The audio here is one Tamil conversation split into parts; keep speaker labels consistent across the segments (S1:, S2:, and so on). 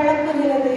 S1: வழங்குகிறது.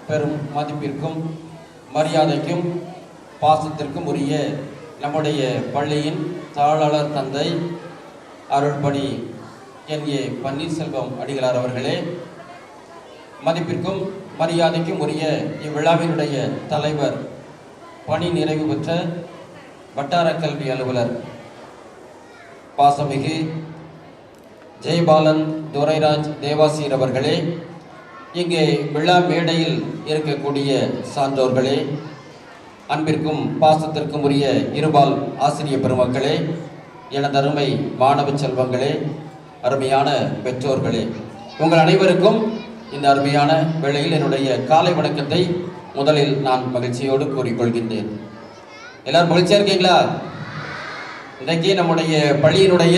S2: பெரும் மதிப்பிற்கும் மரியாதைக்கும் பாசத்திற்கும் உரிய நம்முடைய பள்ளியின் தாளாளர் தந்தை அருள்பணி என்.ஏ. பன்னீர்செல்வம் அடிகளார் அவர்களே, மதிப்பிற்கும் மரியாதைக்கும் உரிய இவ்விழாவினுடைய தலைவர், பணி நிறைவு பெற்ற வட்டார கல்வி அலுவலர் பாசமிகு ஜெயபாலன் துரைராஜ் தேவாசீர் அவர்களே, இங்கே விழா மேடையில் இருக்கக்கூடிய சான்றோர்களே, அன்பிற்கும் பாசத்திற்கும் உரிய இருபால் ஆசிரியர் பெருமக்களே, எனது அருமை மாணவ செல்வங்களே, அருமையான பெற்றோர்களே, உங்கள் அனைவருக்கும் இந்த அருமையான வேளையில் என்னுடைய காலை வணக்கத்தை முதலில் நான் மகிழ்ச்சியோடு கூறிக்கொள்கின்றேன். எல்லாரும் மகிழ்ச்சியா இருக்கீங்களா? இன்றைக்கு நம்முடைய பள்ளியினுடைய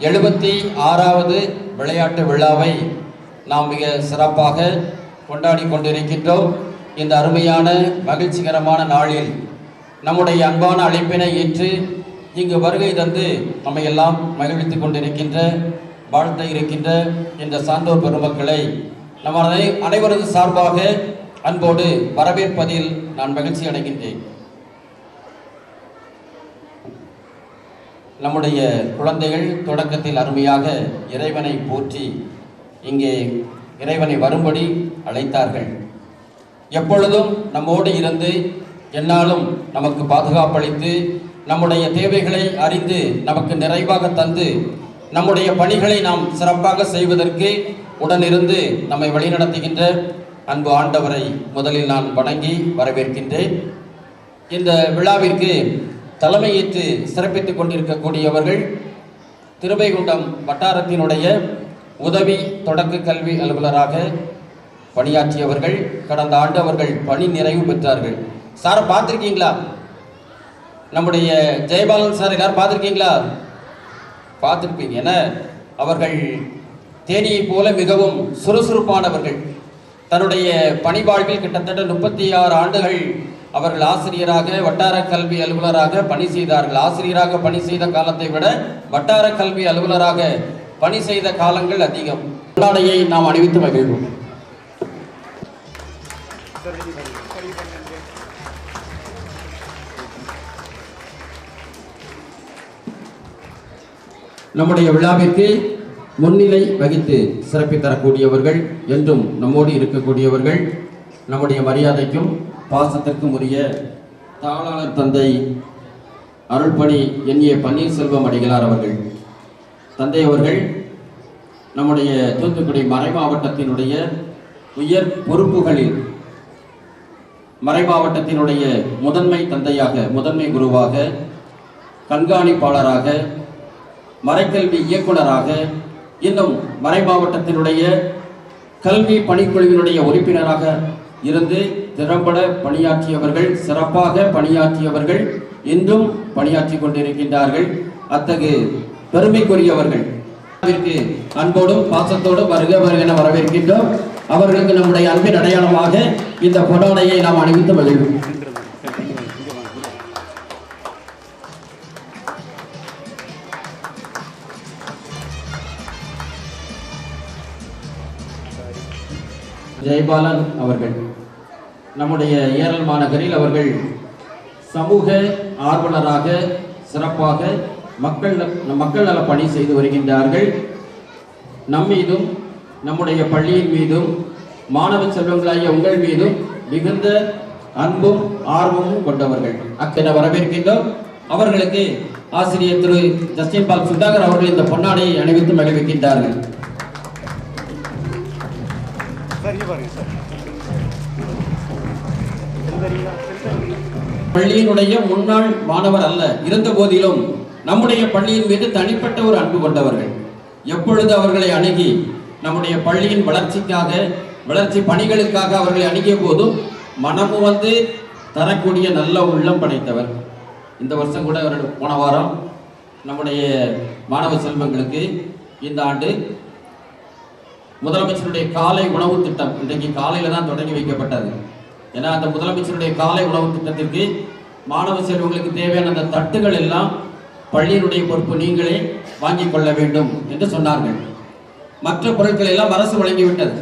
S2: 76வது விளையாட்டு விழாவை நாம் மிக சிறப்பாக கொண்டாடி கொண்டிருக்கின்றோம். இந்த அருமையான மகிழ்ச்சிகரமான நாளில் நம்முடைய அன்பான அழைப்பினை ஏற்று இங்கு வருகை தந்து நம்மை எல்லாம் மகிழ்வித்துக் கொண்டிருக்கின்ற வாழ்த்த இருக்கின்ற இந்த சான்றோர் பெருமக்களை நம் அனைவரது சார்பாக அன்போடு வரவேற்பதில் நான் மகிழ்ச்சி அடைகின்றேன். நம்முடைய குழந்தைகள் தொடக்கத்தில் அருமையாக இறைவனை போற்றி இங்கே இறைவனை வரும்படி அழைத்தார்கள். எப்பொழுதும் நம்மோடு இருந்து என்னாலும் நமக்கு பாதுகாப்பளித்து நம்முடைய தேவைகளை அறிந்து நமக்கு நிறைவாக தந்து நம்முடைய பணிகளை நாம் சிறப்பாக செய்வதற்கு உடனிருந்து நம்மை வழிநடத்துகின்ற அன்பு ஆண்டவரை முதலில் நான் வணங்கி வரவேற்கின்றேன். இந்த விழாவிற்கு தலைமையேற்று சிறப்பித்துக் கொண்டிருக்கக்கூடியவர்கள் திருவைகுண்டம் வட்டாரத்தினுடைய உதவி தொடக்க கல்வி அலுவலராக பணியாற்றியவர்கள். கடந்த ஆண்டு அவர்கள் பணி நிறைவு பெற்றார்கள். சாரை பார்த்துருக்கீங்களா? நம்முடைய ஜெயபாலன் சார் எல்லாரும் பார்த்துருக்கீங்களா? பார்த்துருப்பீங்க. ஏன்னா அவர்கள் தேனியை போல மிகவும் சுறுசுறுப்பானவர்கள். தன்னுடைய பணி வாழ்வில் கிட்டத்தட்ட 36 ஆண்டுகள் அவர்கள் ஆசிரியராக வட்டார கல்வி அலுவலராக பணி செய்தார்கள். ஆசிரியராக பணி செய்த காலத்தை விட வட்டார கல்வி அலுவலராக பணி செய்த காலங்கள் அதிகம். பொன்னாடையை நாம் அணிவித்து மகிழ்வோம். நம்முடைய விழாவிற்கு முன்னிலை வகித்து சிறப்பி தரக்கூடியவர்கள், என்றும் நம்மோடு இருக்கக்கூடியவர்கள், நம்முடைய மரியாதைக்கும் பாசத்திற்கும் உரிய தாளாளர் தந்தை அருள்பணி எண்ணிய பன்னீர்செல்வம் அடிகளார் அவர்கள். தந்தை அவர்கள் நம்முடைய தூத்துக்குடி மறை மாவட்டத்தினுடைய உயர் பொறுப்புகளில் மறை மாவட்டத்தினுடைய முதன்மை தந்தையாக, முதன்மை குருவாக, கண்காணிப்பாளராக, மறைக்கல்வி இயக்குனராக, இன்னும் மறை மாவட்டத்தினுடைய கல்வி பணிக்குழுவினுடைய உறுப்பினராக இருந்து திறம்பட பணியாற்றியவர்கள், சிறப்பாக பணியாற்றியவர்கள், இன்றும் பணியாற்றி கொண்டிருக்கின்றார்கள். அத்தகைய பெருமைக்குரியவர்கள் அன்போடும் பாசத்தோடும் வருக வருக என வரவேற்கின்றோம். அவர்களுக்கு நம்முடைய அன்பின் அடையாளமாக இந்த பொன்னாடையை நாம் அணிவித்து மகிழ்வோம். ஜெயபாலன் அவர்கள் நம்முடைய ஏரல் மாநகரில் அவர்கள் சமூக ஆர்வலராக சிறப்பாக மக்கள் நல பணி செய்து வருகின்றார்கள். நம் மீதும் நம்முடைய பள்ளியின் மீதும் மாணவ செல்வங்களாகிய உங்கள் மீதும் மிகுந்த அன்பும் ஆர்வமும் கொண்டவர்கள். அக்கறை வரவேற்கின்றோம். அவர்களுக்கு ஆசிரியர் திரு ஜஸ்டின் பால் சுதாகர் அவர்கள் இந்த பொன்னாடையை அணிவித்து மகிழ்விக்கின்றார்கள். பள்ளியினுடைய முன்னாள் மாணவர் அல்ல, இருந்த போதிலும் நம்முடைய பள்ளியின் மீது தனிப்பட்ட ஒரு அன்பு கொண்டவர்கள். எப்பொழுது அவர்களை அணுகி நம்முடைய பள்ளியின் வளர்ச்சிக்காக, வளர்ச்சி பணிகளுக்காக அவர்களை அணுகிய போதும் மனமு வந்து தரக்கூடிய நல்ல உள்ளம் படைத்தவர். இந்த வருஷம் கூட போன வாரம் நம்முடைய மாணவ செல்வங்களுக்கு இந்த ஆண்டு முதலமைச்சருடைய காலை உணவு திட்டம் இன்றைக்கு காலையில தான் தொடங்கி வைக்கப்பட்டது. ஏன்னா அந்த முதலமைச்சருடைய காலை உணவு திட்டத்திற்கு மாணவ செல்வங்களுக்கு தேவையான அந்த தட்டுகள் எல்லாம் பள்ளியினுடைய பொறுப்பு நீங்களே வாங்கிக் கொள்ள வேண்டும் என்று சொன்னார்கள். மற்ற பொருட்களை எல்லாம் அரசு வழங்கிவிட்டது.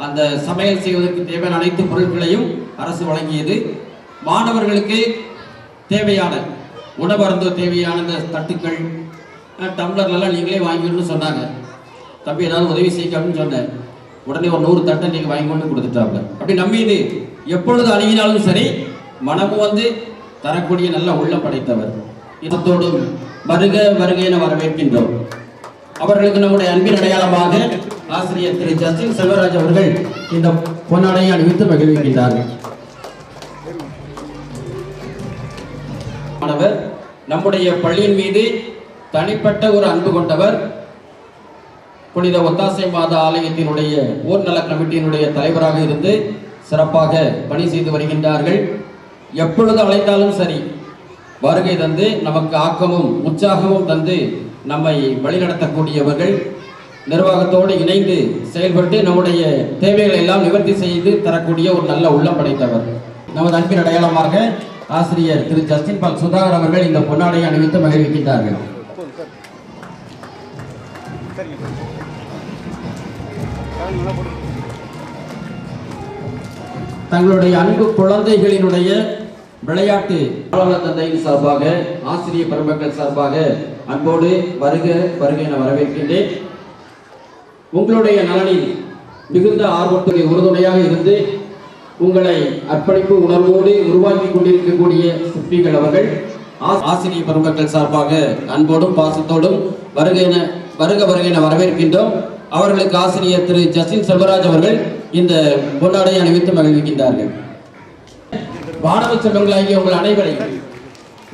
S2: அந்த சமையல் செய்வதற்கு தேவையான அனைத்து பொருட்களையும் அரசு வழங்கியது. மாணவர்களுக்கு தேவையான உணவு அருந்த தேவையான இந்த தட்டுக்கள், டம்ளர்லாம் நீங்களே வாங்கிக்கணும்னு சொன்னாங்க. தம்பி ஏதாவது உதவி செய்யணும்னு சொன்னேன். உடனே ஒரு 100 தட்டை நீங்கள் வாங்கி கொண்டு கொடுத்துட்டாங்க. அப்படி நம்மீது எப்பொழுது அணுகினாலும் சரி மனமு வந்து தரக்கூடிய நல்ல உள்ளம் படைத்தவர். இதத்தோடும் வருக வருக என வரவேற்கின்றோம். அவர்களுக்கு நம்முடைய அன்பின் அடையாளமாக ஆசிரியர் திரு ஜஸ்டின் செல்வராஜ் அவர்கள் இந்த பொன்னாடையை அணிவித்து மகிழ்விக்கின்றார்கள். மாணவர் நம்முடைய பள்ளியின் மீது தனிப்பட்ட ஒரு அன்பு கொண்டவர். புனித ஒத்தாசை மாதா ஆலயத்தினுடைய ஊர் நல கமிட்டியினுடைய தலைவராக இருந்து சிறப்பாக பணி செய்து வருகின்றார்கள். எப்பொழுது அழைத்தாலும் சரி வருகை தந்து நமக்கு ஆக்கமும் உற்சாகமும் தந்து நம்மை வழிநடத்தக்கூடியவர்கள். நிர்வாகத்தோடு இணைந்து செயல்பட்டு நம்முடைய தேவைகளை எல்லாம் நிவர்த்தி செய்து தரக்கூடிய ஒரு நல்ல உள்ளம் படைத்தவர். நமது அன்பின் அடையாளமாக ஆசிரியர் திரு ஜஸ்டின் பால் சுதாகர் அவர்கள் இந்த பொன்னாடையை அணிவித்து மகிழ்விக்கின்றார்கள். தங்களுடைய அன்பு குழந்தைகளினுடைய விளையாட்டு தந்தையின் சார்பாக ஆசிரியர் பெருமக்கள் சார்பாக அன்போடு வருக வருக என வரவேற்கின்றேன். உங்களுடைய நலனில் மிகுந்த ஆர்வத்துக்கு உறுதுணையாக இருந்து உங்களை அர்ப்பணிப்பு உணர்வோடு உருவாக்கி கொண்டிருக்கக்கூடிய சிற்பிகள் அவர்கள் ஆசிரியர் பெருமக்கள் சார்பாக அன்போடும் பாசத்தோடும் வருக என வரவேற்கின்றோம். அவர்களுக்கு ஆசிரியர் திரு ஜஸ்டின் செல்வராஜ் அவர்கள் இந்த பொன்னாடையை அணிவித்து மகிழ்விக்கின்றார்கள். மாணவ செல்வங்களாகிய உங்கள் அனைவரையும்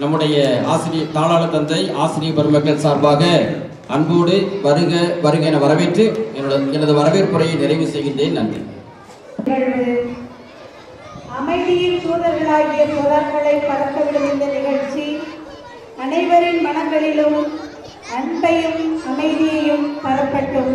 S2: நம்முடைய ஆசிரியர் தாளாளர் தந்தை ஆசிரியர் பெருமக்கள் சார்பாக அன்போடு வருக என வரவேற்று எனது வரவேற்புரையை நிறைவு செய்கின்றேன். நன்றி.
S1: அமைதியின் தூதர்களாகிய புறாக்களை பறக்கவிடும் இந்த நிகழ்ச்சி அனைவரின் மனங்களிலும் அன்பையும் அமைதியையும் பரப்பட்டும்.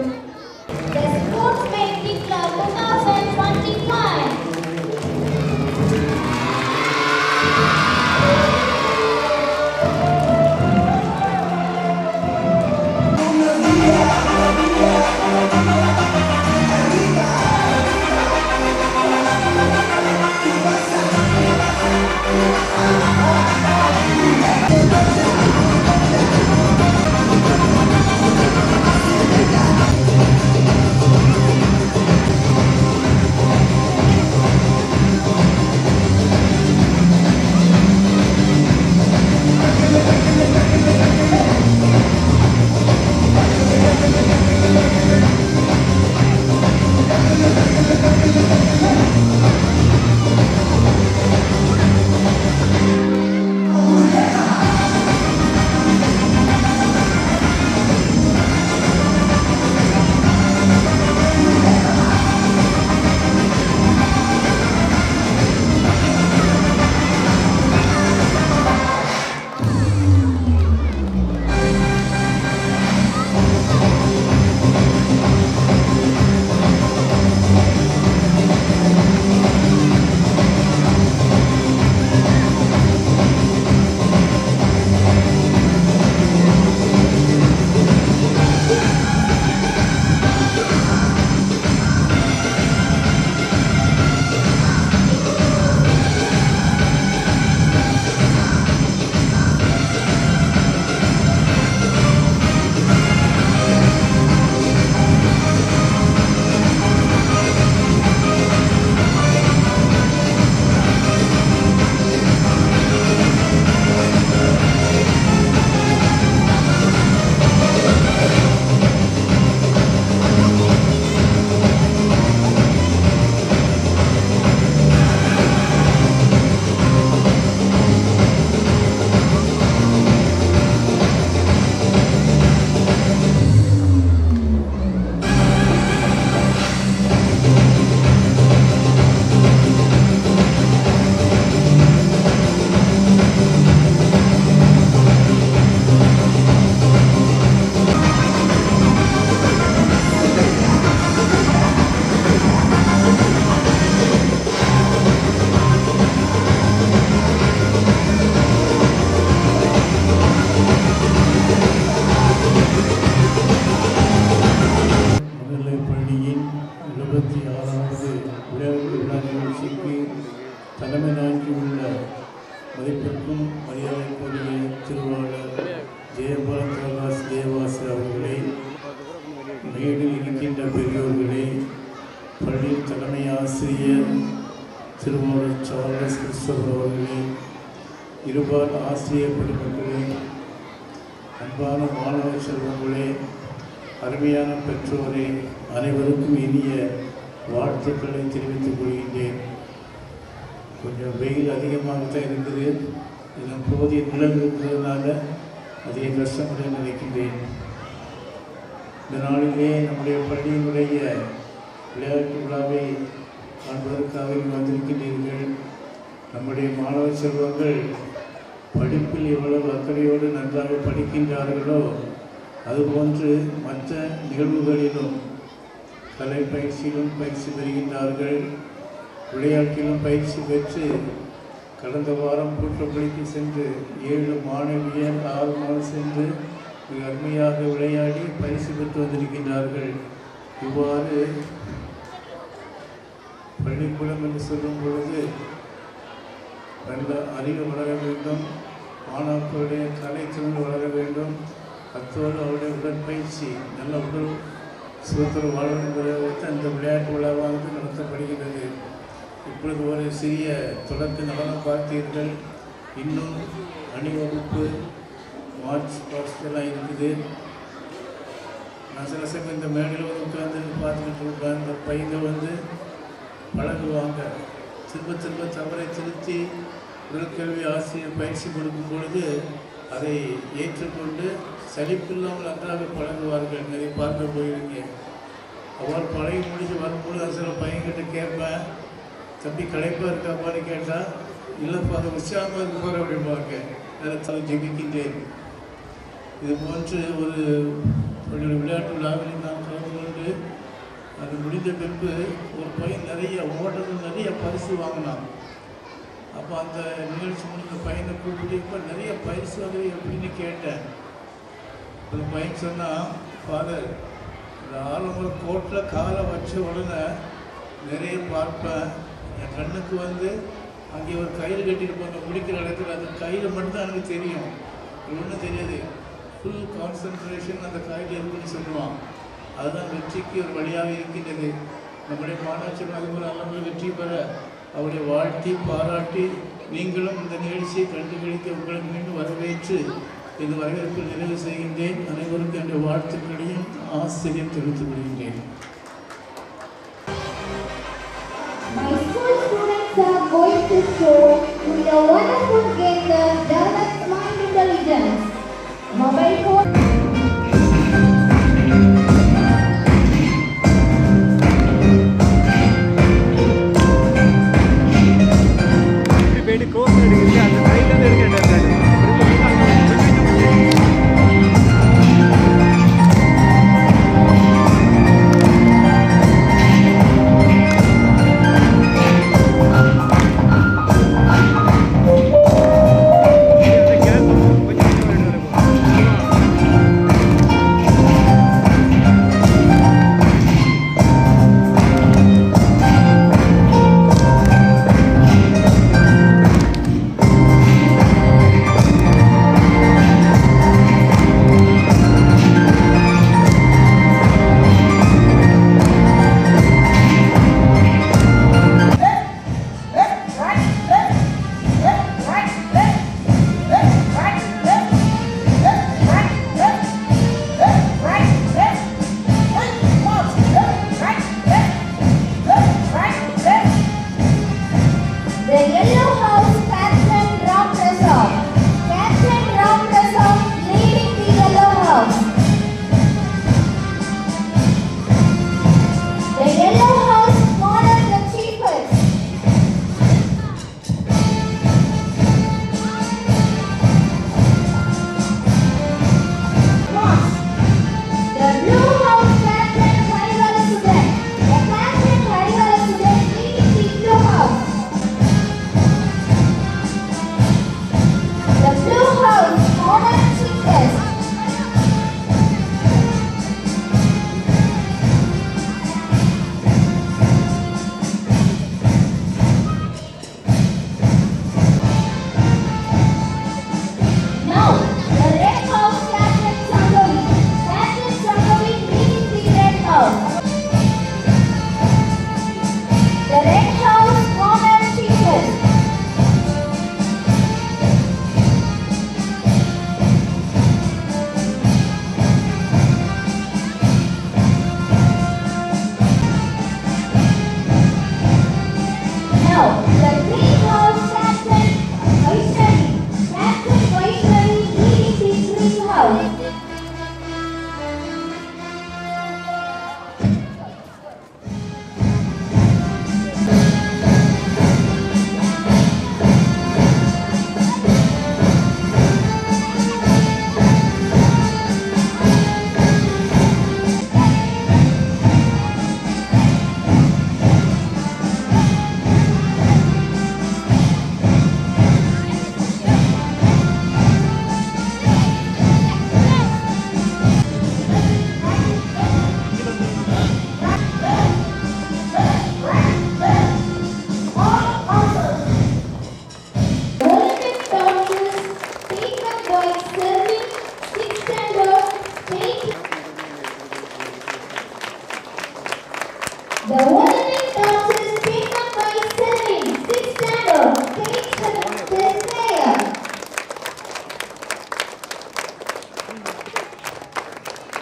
S3: மதிப்பிற்கும் மரியாதைக்குரிய திருவாளர் ஜெயபால் தேவாசி அவர்களே, மேலில் இருக்கின்ற பெரியோர்களே, பள்ளி தலைமை ஆசிரியர் திருவாளர் சார்லஸ் கிறிஸ்தவர் அவர்களே, இருபால் ஆசிரியர் பெருமக்களே, அன்பான மாணவ செல்வங்களே, அருமையான பெற்றோரே, அனைவருக்கும் இனிய வாழ்த்துக்களை தெரிவித்துக் கொள்கின்றேன். கொஞ்சம் வெயில் அதிகமாகத்தான் இருக்குது. இதன் போதிய நிழல் இருக்கிறதுனால அதிக கஷ்டமுடன் நினைக்கின்றேன். இந்த நாளிலே நம்முடைய பள்ளியினுடைய விளையாட்டு விழாவை காண்பதற்காக வந்திருக்கின்றீர்கள். நம்முடைய மாணவ செல்வங்கள் படிப்பில் எவ்வளவு அக்கறையோடு நன்றாக படிக்கின்றார்களோ அதுபோன்று மற்ற நிகழ்வுகளிலும் கலை பயிற்சியிலும் பயிற்சி பெறுகின்றார்கள். விளையாட்டிலும் பயிற்சி பெற்று கடந்த வாரம் கூற்றப்பள்ளிக்கு சென்று 7 மாணவியர் 6 நாள் சென்று மிக அருமையாக விளையாடி பரிசு பெற்று வந்திருக்கின்றார்கள். இவ்வாறு பள்ளிக்கூடம் என்று சொல்லும் பொழுது நல்ல அறிவு வளர வேண்டும், மாணவர்களுடைய கலைத்திறன் வளர வேண்டும், அத்தோடு அவருடைய உடற்பயிற்சி நல்ல உடல் சுதந்திரம் வாழும் என்பதற்கு அந்த விளையாட்டு விழாவானது நடத்தப்படுகிறது. இப்பொழுது ஒரு சிறிய தொடக்க நடனம் பார்த்தீர்கள். இன்னும் அணிவகுப்பு மார்ச் பாஸ்ட் எல்லாம் இருக்குது. நான் சில சமயம் இந்த மேடையில் வந்து உட்காந்து பார்த்துக்கிட்டு இருப்பேன். இந்த பையங்க வந்து பழகுவாங்க. திரும்ப திரும்ப தவறை திருத்தி உடற்கல்வி ஆசிரியர் பயிற்சி கொடுக்கும் பொழுது அதை ஏற்றுக்கொண்டு சலிப்பில்லாமல் நன்றாக பழகுவார்கள். நிறைய பார்க்க போயிருக்கேன். அவ்வாறு பழகி முடிச்சு வரும்பொழுது சில பையன்கிட்ட கேட்பேன், தம்பி களைப்பாக இருக்காப்பான்னு கேட்டால் இல்லைப்பா அதை உற்சாகமாக இருக்க போகிற அப்படிம்பாங்க. நேரத்தால் ஜெபிக்கின்றேன். இது போன்று ஒரு விளையாட்டு விழாவில் நான் கலந்து கொண்டு அது முடிந்த பின்பு ஒரு பையன் நிறைய ஓட்டங்கள் நிறைய பரிசு வாங்கினான். அப்போ அந்த நிகழ்ச்சி முடிந்த பையனை கூப்பிட்டு இப்போ நிறைய பரிசு வாங்க எப்படின்னு கேட்டேன். அந்த பையன் சொன்னால், ஃபாதர் இந்த ஆலமர கோட்டில் காலை வச்ச உடனே நிறைய பார்ப்பேன். என் கண்ணுக்கு வந்து அங்கே ஒரு கயிறு கட்டியிருப்பாங்க முடிக்கிற இடத்துல, அது கயிறு மட்டும்தான் எனக்கு தெரியும், ஒன்றும் தெரியாது. ஃபுல் கான்சன்ட்ரேஷன் அந்த கயிறு இருக்குன்னு சொல்லுவான். அதுதான் வெற்றிக்கு ஒரு வழியாக இருக்கின்றது. நம்முடைய மாணவர்கள் அதுபோல் நல்ல வெற்றி பெற அவருடைய வாழ்த்தி பாராட்டி நீங்களும் இந்த நிகழ்ச்சியை கண்டுகளித்து உங்களை மீண்டும் வரவேற்று இந்த வரவேற்பு நிறைவு செய்கின்றேன். அனைவருக்கும் என்னுடைய வாழ்த்துக்களையும் ஆசிரியம் தெரிவித்துக் கொள்கின்றேன்.
S4: My school students are going to show with a wonderful game that develops mind intelligence. Mobile phone.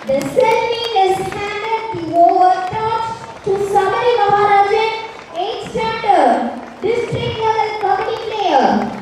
S4: The selfie is handed the overtorch to Samari Maharajan, 8th standard, district level kabaddi player.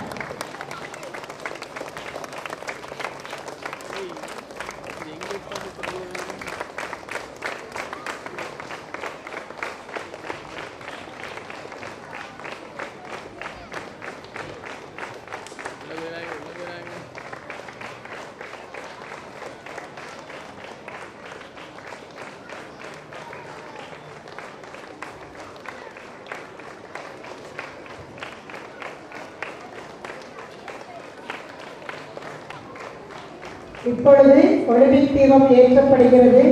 S1: இப்பொழுது ஒலிம்பிக் தீபம் ஏற்றப்படுகிறது.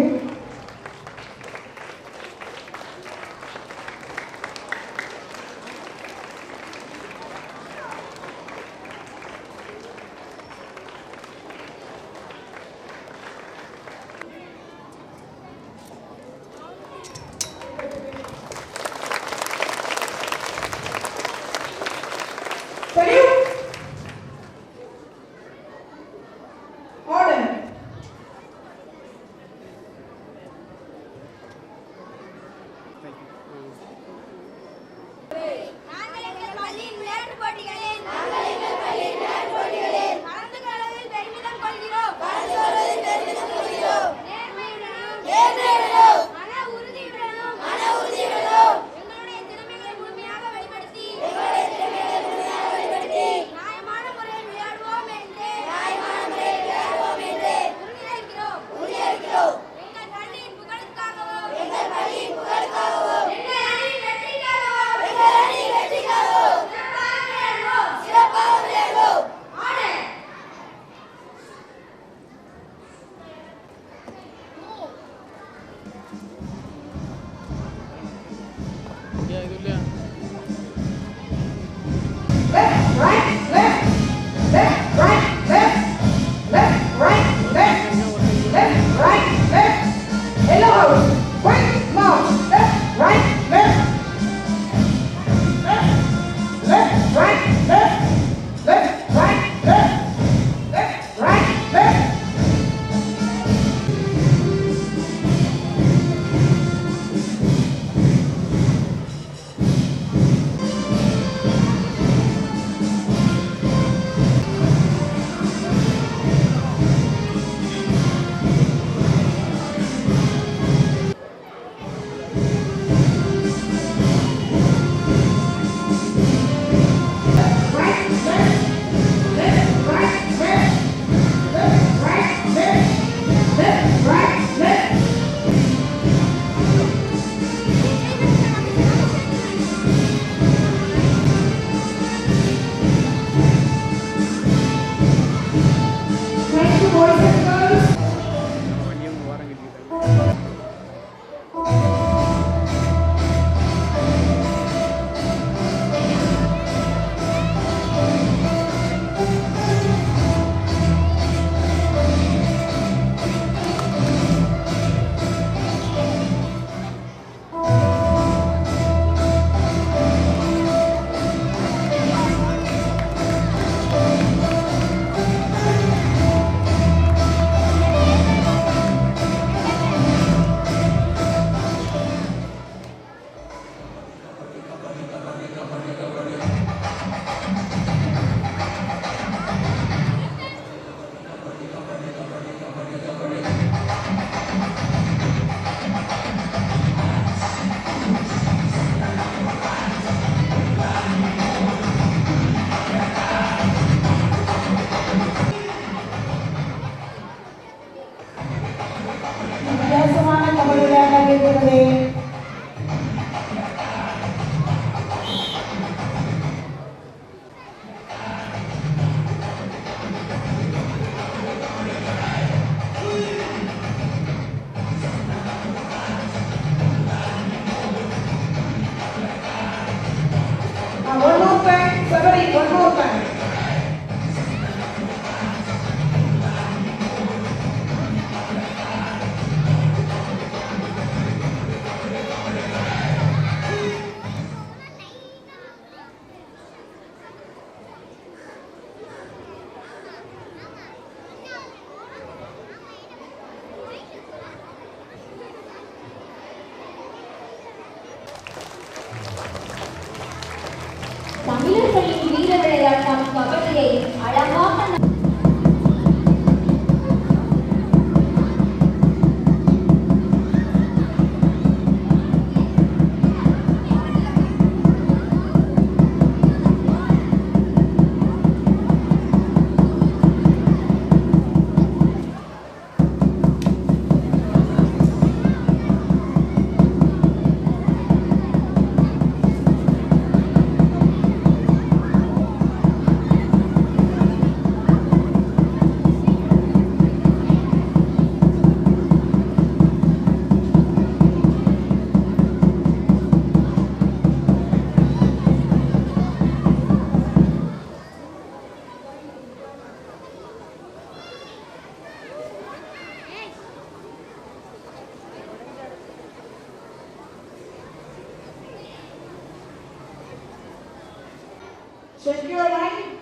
S1: Check your line.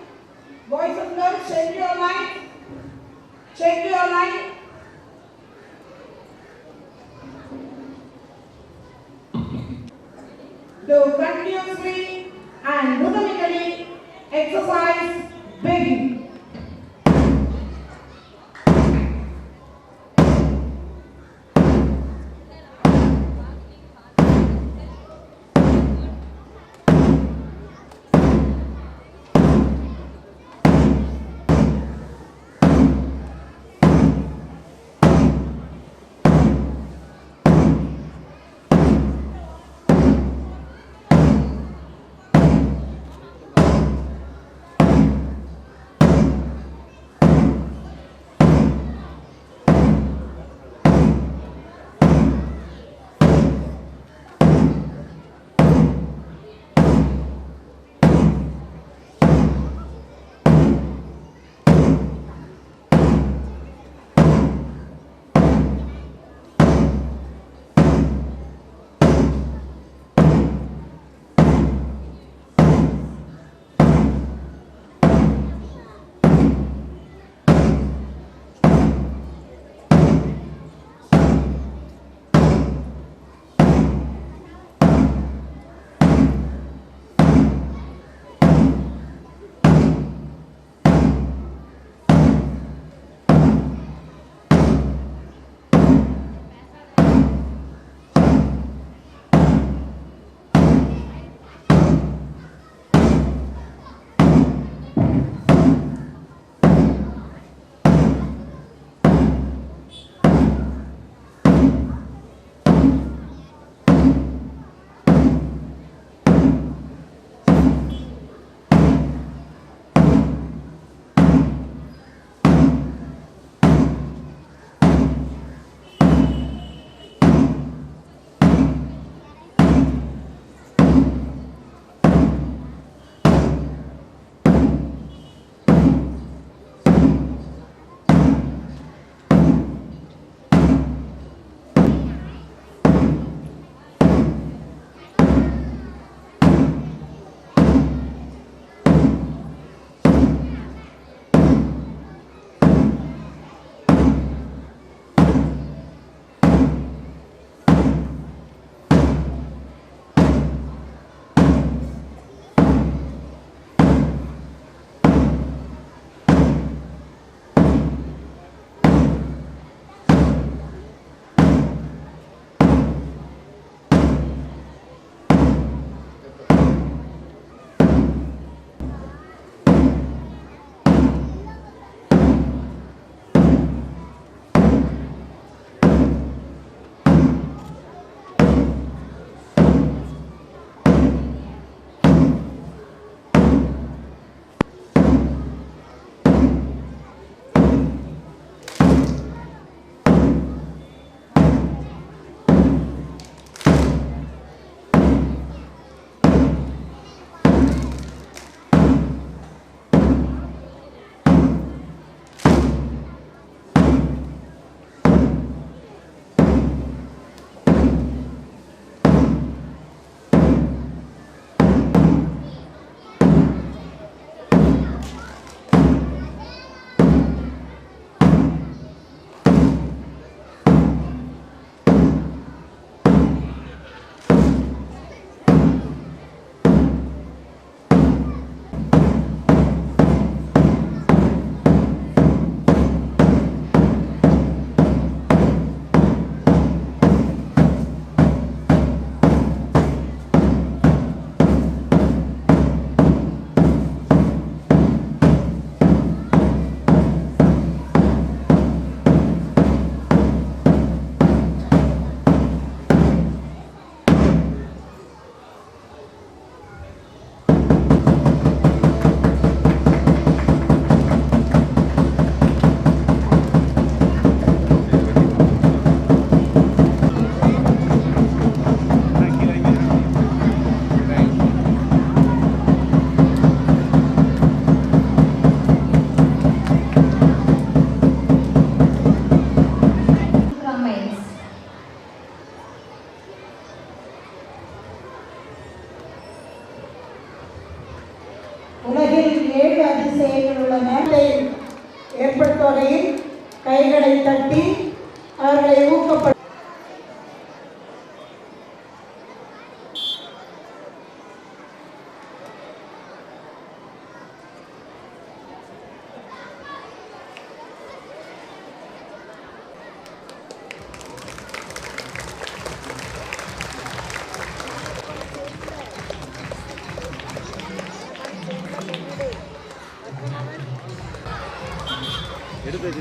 S1: Boys and girls, check your line. Check your line. Do continuously and rhythmically exercise begin. கைகளை தட்டி அவர்களை ஊக்கப்படுத்த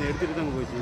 S5: எடுத்துட்டு தான் போச்சு.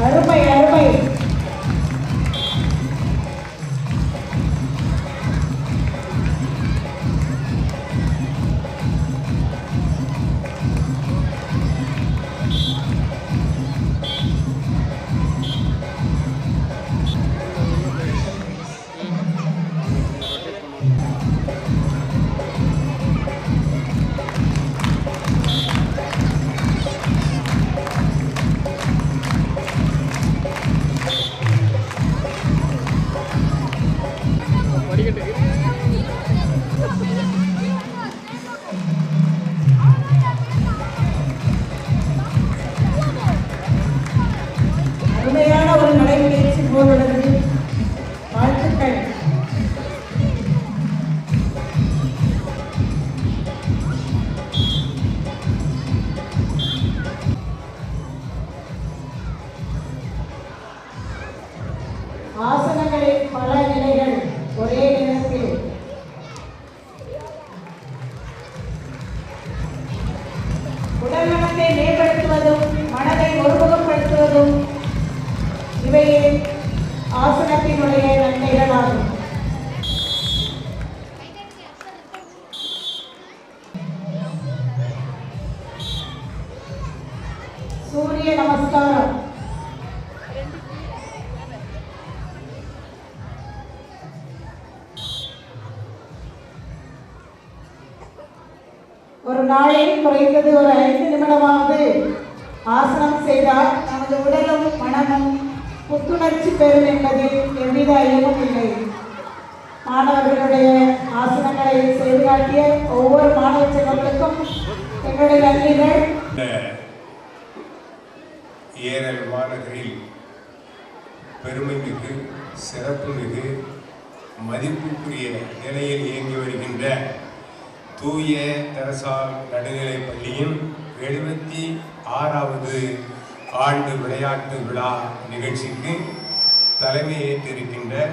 S5: அருமை அருமை.
S1: சூரிய நமஸ்காரம். ஒரு நாளில் குறைந்தது ஒரு 5 நிமிடமாவது ஆசனம் செய்தால் நமது உடலும் மனமும் புத்துணர்ச்சி பெறும் என்பதில் எவ்வித ஐயமும் இல்லை. மாணவர்களுடைய ஆசனங்களை செய்து காட்டிய ஒவ்வொரு மாணவ செல்வங்களுக்கும் எங்களுடைய நன்றிகள்.
S6: ஏரல் மாநகரில் பெருமைமிகு சிறப்புமிகு மதிப்புக்குரிய நிலையில் இயங்கி வருகின்ற தூய தெரசால் நடுநிலைப் பள்ளியின் 76வது ஆண்டு விளையாட்டு விழா நிகழ்ச்சிக்கு தலைமையேற்றிருக்கின்ற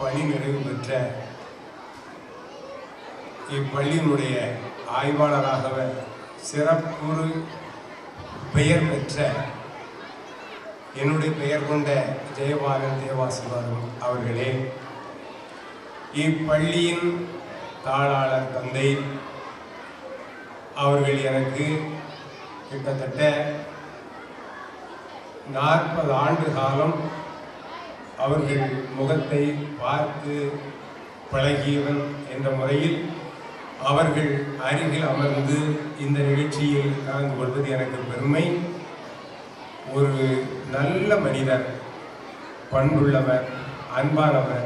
S6: பணி நிறைவு பெற்ற இப்பள்ளியினுடைய ஆய்வாளராக சிறப்பு பெயர் பெற்ற என்னுடைய பெயர் கொண்ட ஜெயபாலன் தேவாசிவாரம் அவர்களே, இப்பள்ளியின் தாளாளர் தந்தை அவர்கள் எனக்கு கிட்டத்தட்ட 40 ஆண்டு காலம் அவர்கள் முகத்தை பார்த்து பழகியவன் என்ற முறையில் அவர்கள் அருகில் அமர்ந்து இந்த நிகழ்ச்சியில் கலந்து கொள்வது எனக்கு பெருமை. ஒரு நல்ல மனிதர், பண்புள்ளவர், அன்பானவர்,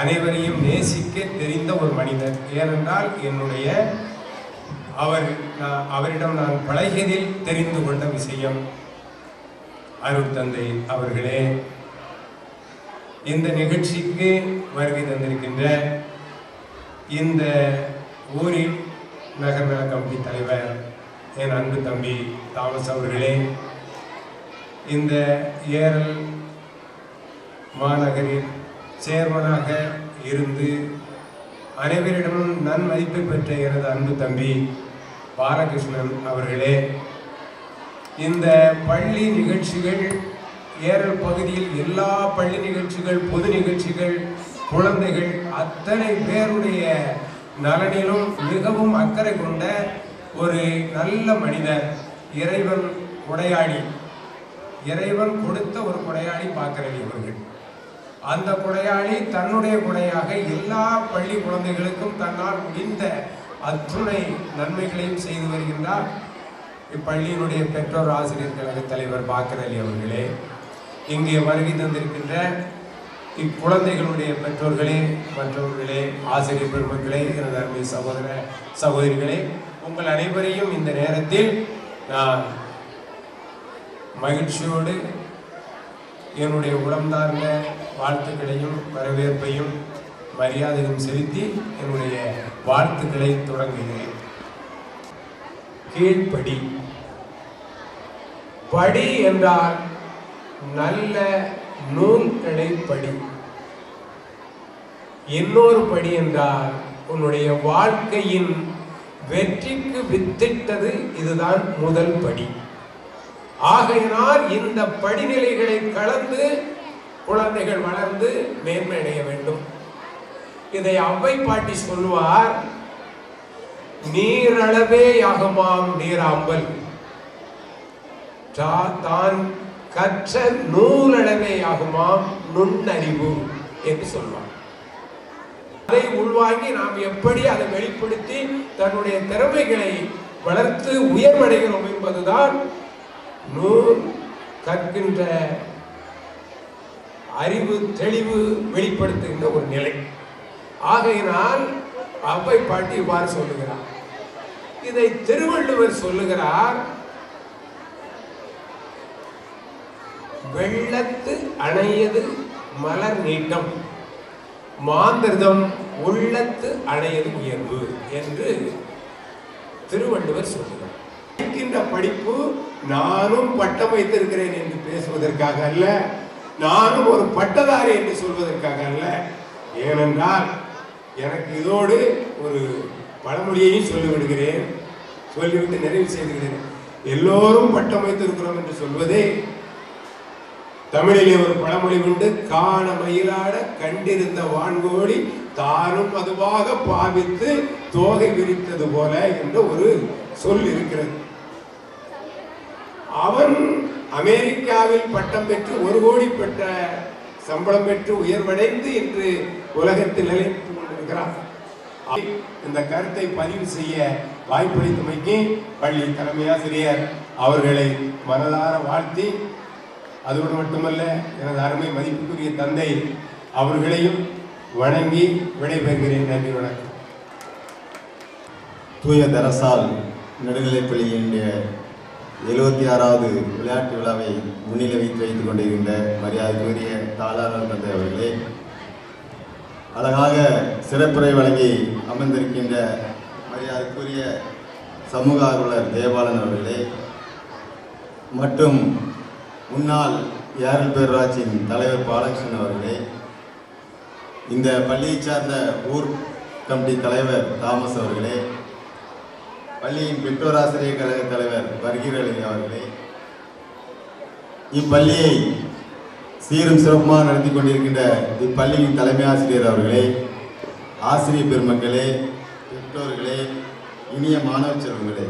S6: அனைவரையும் நேசிக்க தெரிந்த ஒரு மனிதர். ஏனென்றால் அவரிடம் நான் பழகியதில் தெரிந்து கொண்ட விஷயம். அருட்தந்தை அவர்களே, இந்த நிகழ்ச்சிக்கு வருகை தந்திருக்கின்ற இந்த ஊரின் நகர்நல கமிட்டி தலைவர் என் அன்பு தம்பி தாமஸ் அவர்களே, இந்த ஏரல் மாநகரின் சேர்மனாக இருந்து அனைவரிடமும் நன்மதிப்பை பெற்ற எனது அன்பு தம்பி பாலகிருஷ்ணன் அவர்களே, இந்த பள்ளி நிகழ்ச்சிகள் ஏரல் பகுதியில் எல்லா பள்ளி நிகழ்ச்சிகள், பொது நிகழ்ச்சிகள், குழந்தைகள் அத்தனை பேருடைய நலனிலும் மிகவும் அக்கறை கொண்ட ஒரு நல்ல மனிதர். இறைவன் கொடையாளி, இறைவன் கொடுத்த ஒரு கொடையாளி பாக்கரலி அவர்கள். அந்த கொடையாளி தன்னுடைய கொடையாக எல்லா பள்ளி குழந்தைகளுக்கும் தன்னால் முடிந்த அத்துணை நன்மைகளையும் செய்து வருகின்றார். இப்பள்ளியினுடைய பெற்றோர் ஆசிரியர் கழக தலைவர் பாக்கரலி அவர்களே, இங்கே வருகை தந்திருக்கின்ற இக்குழந்தைகளுடைய பெற்றோர்களே, மற்றவர்களே, ஆசிரியர் பெருமக்களே, எனது அருமை சகோதர சகோதரிகளே, உங்கள் அனைவரையும் இந்த நேரத்தில் நான் மகிழ்ச்சியோடு என்னுடைய உடம்தார்ந்த வாழ்த்துக்களையும் வரவேற்பையும் மரியாதையும் செலுத்தி என்னுடைய வாழ்த்துக்களை தொடங்குகிறேன். கீழ்ப்படி. படி என்றால் நல்ல நூல்களை படி. இன்னொரு படி என்றால் உன்னுடைய வாழ்க்கையின் வெற்றிக்கு வித்திட்டது இதுதான் முதல் படி. ஆகையினால் இந்த படிநிலைகளை கலந்து குழந்தைகள் வளர்ந்து மேன்மை அடைய வேண்டும். இதை அவ்வை பாட்டி சொல்லுவார், நீரளவே யாகுமாம் நீராம்பல், தான் கற்ற நூலளவே யாகுமாம் நுண்ணறிவு என்று சொல்வார். அதை உள்வாங்கி நாம் எப்படி அதை வெளிப்படுத்தி தன்னுடைய திறமைகளை வளர்த்து உயர்வடைகிறோம் என்பதுதான் நூல் கற்கின்ற அறிவு தெளிவு வெளிப்படுத்துகின்ற ஒரு நிலை. ஆகையினால் அவ்வை பாட்டி இவ்வாறு சொல்லுகிறார். இதை திருவள்ளுவர் சொல்லுகிறார், வெள்ளத்து அணையது மலர் நீட்டம், மாந்திரதம் உள்ளத்து அணையது உயர்வு என்று திருவள்ளுவர் சொல்லுகிறார். படிக்கின்ற படிப்பு நானும் பட்டம் வைத்திருக்கிறேன் என்று பேசுவதற்காக அல்ல, நானும் ஒரு பட்டதாரி என்று சொல்வதற்காக அல்ல. ஏனென்றால் எனக்கு இதோடு ஒரு பழமொழியையும் சொல்லிவிடுகிறேன், சொல்லிவிட்டு நிறைவு செய்துகிறேன். எல்லோரும் பட்டம் வைத்திருக்கிறோம் என்று சொல்வதே தமிழிலே ஒரு பழமொழி உண்டு, காண மயிலாட கண்டிருந்த வான்கோழி தானும் அதுவாக பாவித்து தோகை விரித்தது போல என்ற ஒரு சொல் இருக்கிறது. அவன் அமெரிக்காவில் பட்டம் பெற்று 1 கோடி பெற்ற சம்பளம் பெற்று உயர்வடைந்து இன்று உலகத்தில் நிலைத்து கொண்டிருக்கிறார். இந்த கருத்தை பதிவு செய்ய வாய்ப்பளித்தமைக்கு பள்ளி தலைமை ஆசிரியர் அவர்களை மனதார வாழ்த்தி, அதோடு மட்டுமல்ல எனது அருமை மதிப்புக்குரிய தந்தை அவர்களையும் வணங்கி விடைபெறுகிறேன். நன்றி, வணக்கம்.
S7: தூய தெரசால் நடுநிலைப்பள்ளியினுடைய 76வது விளையாட்டு விழாவை முன்னிலை வைத்துக் கொண்டிருக்கின்ற மரியாதைக்குரிய தாளாளர் தந்தை அவர்களே, அழகாக சிறப்புரை வழங்கி அமர்ந்திருக்கின்ற மரியாதைக்குரிய சமூக ஆர்வலர் தேவாளன் அவர்களே, மற்றும் முன்னாள் ஏரல் பேரூராட்சியின் தலைவர் பாலகிருஷ்ணன் அவர்களே, இந்த பள்ளியை சார்ந்த ஊர் கமிட்டி தலைவர் தாமஸ் அவர்களே, பள்ளியின் பெற்றோராசிரியர் கழக தலைவர் வர்கீரலி அவர்களே, இப்பள்ளியை சீரும் சிறப்புமாக நடத்தி கொண்டிருக்கின்ற இப்பள்ளியின் தலைமை ஆசிரியர் அவர்களே, ஆசிரியர் பெருமக்களே, பெற்றோர்களே, இனிய மாணவ செல்வங்களே,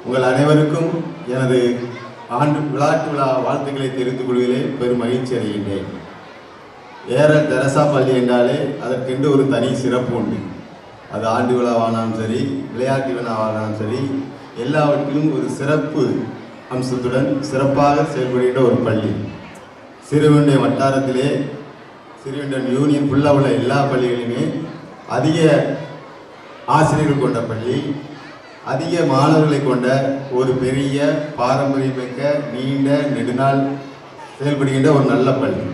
S7: உங்கள் அனைவருக்கும் எனது ஆண்டு விளையாட்டு விழா வாழ்த்துக்களை தெரிவித்துக் கொள்வதிலே பெரும் மகிழ்ச்சி அடைகின்றேன். ஏரல் தெரசா பள்ளி என்றாலே அதற்கென்று ஒரு தனி சிறப்பு உண்டு. அது ஆண்டு விழாவானாலும் சரி, விளையாட்டு விழாவானாலும் சரி, எல்லாவற்றிலும் ஒரு சிறப்பு அம்சத்துடன் சிறப்பாக செயல்படுகின்ற ஒரு பள்ளி. சிறுவெண்டை வட்டாரத்திலே, சிறுவெண்டன் யூனியன் ஃபுல்லாக உள்ள எல்லா பள்ளிகளிலுமே அதிக ஆசிரியர்கள் கொண்ட பள்ளி, அதிக மாணவர்களை கொண்ட ஒரு பெரிய பாரம்பரியமிக்க நீண்ட நெடுநாள் செயல்படுகின்ற ஒரு நல்ல பள்ளி.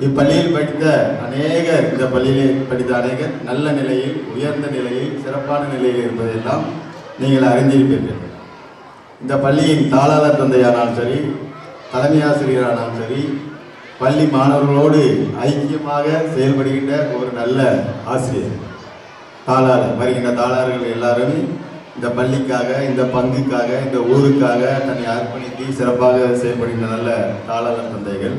S7: இப்பள்ளியில் படித்த அநேகர், இந்த பள்ளியில் படித்த அநேகர் நல்ல நிலையில், உயர்ந்த நிலையில், சிறப்பான நிலையில் இருப்பதையெல்லாம் நீங்கள் அறிந்திருப்பீர்கள். இந்த பள்ளியின் தாளாளர் தந்தையானாலும் சரி, தலைமை ஆசிரியரானாலும் சரி, பள்ளி மாணவர்களோடு ஐக்கியமாக செயல்படுகின்ற ஒரு நல்ல ஆசிரியர் தாளாளர். வருகின்ற தாளாளர்கள் எல்லாருமே இந்த பள்ளிக்காக, இந்த பங்குக்காக, இந்த ஊருக்காக தன்னை அர்ப்பணித்து சிறப்பாக செயல்படுகின்ற நல்ல தாளாளர் தந்தைகள்.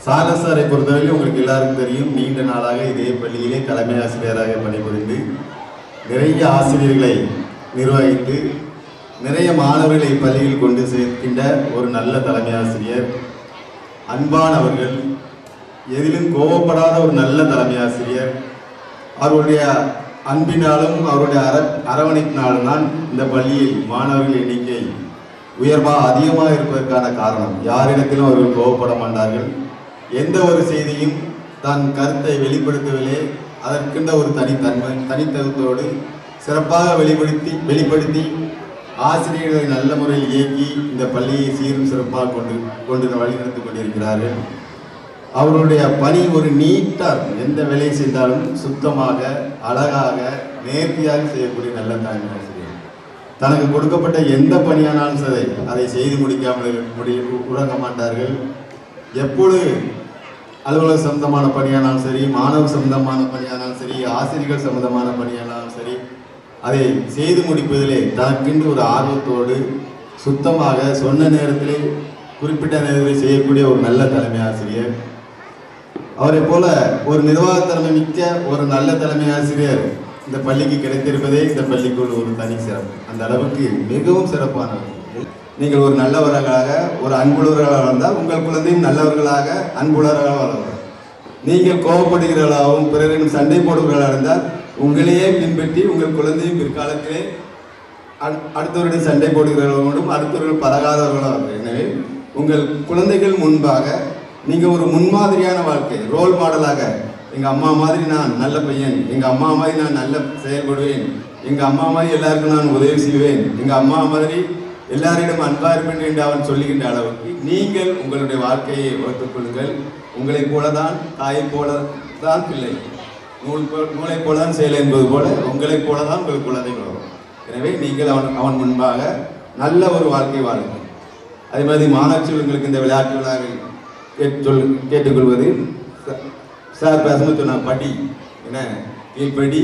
S7: சாரஸ் சாரை பொறுத்தவரையில் உங்களுக்கு எல்லாருக்கும் தெரியும், நீண்ட நாளாக இதே பள்ளியிலே தலைமை ஆசிரியராக பணிபுரிந்து நிறைய ஆசிரியர்களை நிர்வகித்து நிறைய மாணவர்களை பள்ளியில் கொண்டு சேர்க்கின்ற ஒரு நல்ல தலைமை ஆசிரியர். அன்பானவர்கள், எதிலும் கோபப்படாத ஒரு நல்ல தலைமை ஆசிரியர். அவருடைய அன்பினாலும் அவருடைய அரவணைப்பினாலும் தான் இந்த பள்ளியில் மாணவர்கள் எண்ணிக்கை உயர்வாக அதிகமாக இருப்பதற்கான காரணம். யாரிடத்திலும் அவர்கள் கோபப்பட மாட்டார்கள். எந்த ஒரு செய்தியும் தன் கருத்தை வெளிப்படுத்துவதிலே அதற்கின்ற ஒரு தனித்தகுத்தோடு சிறப்பாக வெளிப்படுத்தி ஆசிரியர்களை நல்ல முறையில் இயக்கி இந்த பள்ளியை சீரும் சிறப்பாக கொண்டு வழிநடத்தி கொண்டிருக்கிறார்கள். அவருடைய பணி ஒரு நீட்டாக, எந்த வேலையை செய்தாலும் சுத்தமாக, அழகாக, நேர்த்தியாக செய்யக்கூடிய நல்ல தலைமை ஆசிரியர். தனக்கு கொடுக்கப்பட்ட எந்த பணியானாலும் சரி அதை செய்து முடிக்காமல் உறங்க மாட்டார்கள். எப்பொழுது அலுவலக சம்பந்தமான பணியானாலும் சரி, மாணவ சம்பந்தமான பணியானாலும் சரி, ஆசிரியர்கள் சம்பந்தமான பணியானாலும் சரி, அதை செய்து முடிப்பதிலே தனக்கென்று ஒரு ஆர்வத்தோடு சுத்தமாக சொன்ன நேரத்திலே குறிப்பிட்ட நேரத்தில் செய்யக்கூடிய ஒரு நல்ல தலைமை ஆசிரியர். அவரை போல ஒரு நிர்வாகத்திறமை மிக்க ஒரு நல்ல தலைமை ஆசிரியர் இந்த பள்ளிக்கு கிடைத்திருப்பதே இந்த பள்ளிக்குள் ஒரு தனி சிறப்பு. அந்த அளவுக்கு மிகவும் சிறப்பானவர். நீங்கள் ஒரு நல்லவர்களாக, ஒரு அன்புள்ளவர்களாக வளர்ந்தால் உங்கள் குழந்தையும் நல்லவர்களாக, அன்புள்ளவர்களாக வளர்வார். நீங்கள் கோபப்படுகிறவர்களாகவும் பிறரிடம் சண்டை போடுகிறவர்களாக இருந்தால் உங்களையே பின்பற்றி உங்கள் குழந்தையும் பிற்காலத்திலே அடுத்தவருடைய சண்டை போடுகிறவர்களும் அடுத்தவர்கள் பழகாதவர்களாக. எனவே உங்கள் குழந்தைகள் முன்பாக நீங்கள் ஒரு முன்மாதிரியான வாழ்க்கை, ரோல் மாடலாக, எங்கள் அம்மா மாதிரி நான் நல்ல பையன், எங்கள் அம்மா மாதிரி நான் நல்ல செயல்படுவேன், எங்கள் அம்மா மாதிரி எல்லாருக்கும் நான் உதவி செய்வேன், எங்கள் அம்மா மாதிரி எல்லாரிடம் அன்பா இருப்பேன் என்று அவன் சொல்லுகின்ற அளவுக்கு நீங்கள் உங்களுடைய வாழ்க்கையை வளர்த்துக் கொள்ளுங்கள். உங்களைப் போலதான், தாயை போல தான் பிள்ளை, நூலை போலதான் செயல் என்பது போல உங்களைப் போலதான் உங்கள் குழந்தைகள் வரும். எனவே நீங்கள் அவன் முன்பாக நல்ல ஒரு வாழ்க்கை வாழுங்கள். அதே மாதிரி மாணவர்களுக்கு இந்த விளையாட்டு விழாவில் கேட்டுக்கொள்வது, சார் பேசும்போது சொன்னால் படி, என்ன கீழ்படி,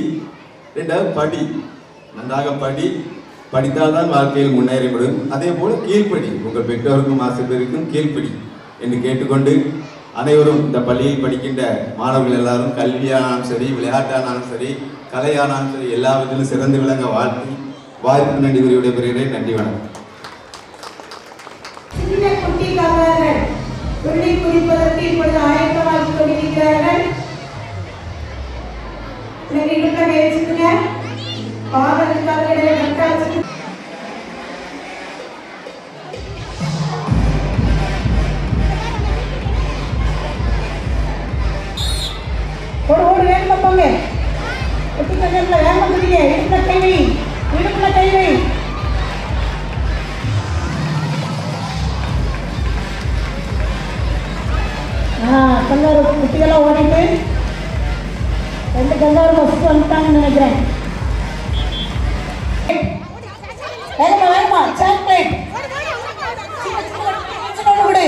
S7: ரெண்டாவது படி, நன்றாக படித்தால்தான் வாழ்க்கையில் முன்னேறிவிடும். அதே போல கீழ்ப்படி, உங்கள் பெற்றோருக்கும் ஆசிரியருக்கும் கீழ்ப்படி என்று கேட்டுக்கொண்டு அனைவரும் இந்த பள்ளியில் படிக்கின்ற மாணவர்கள் எல்லாரும் கல்வியானாலும் சரி, விளையாட்டானாலும் சரி, கலையானாலும் சரி, எல்லா விதத்திலும் சிறந்து விளங்க வாழ்த்தி வாய்ப்பு நன்றி விடைபெறுகிறேன். நன்றி, வணக்கம்.
S1: சின்ன குட்டி காக்கார்கள் துள்ளி குதிப்பதற்கு இப்பொழுது ஆயத்தமாகிக் கொண்டிருக்கிறார்கள். இடுப்பை வச்சுக்குங்க, பாதத்துக்காக இடையில கட்டா வச்சுட்டு ஓடு வேகமா போங்க. குட்டி கண்ணல வேகமா குதிங்க. இடுப்புல கை வை, இடுப்புல கை வை. கங்காரு குட்டியெல்லாம் ஓடிட்டு 2 கங்காரு ஃபஸ்ட்டு வந்துட்டாங்கன்னு நினைக்கிறேன். வேகமா வேகமா சாக்லேட் கொடு.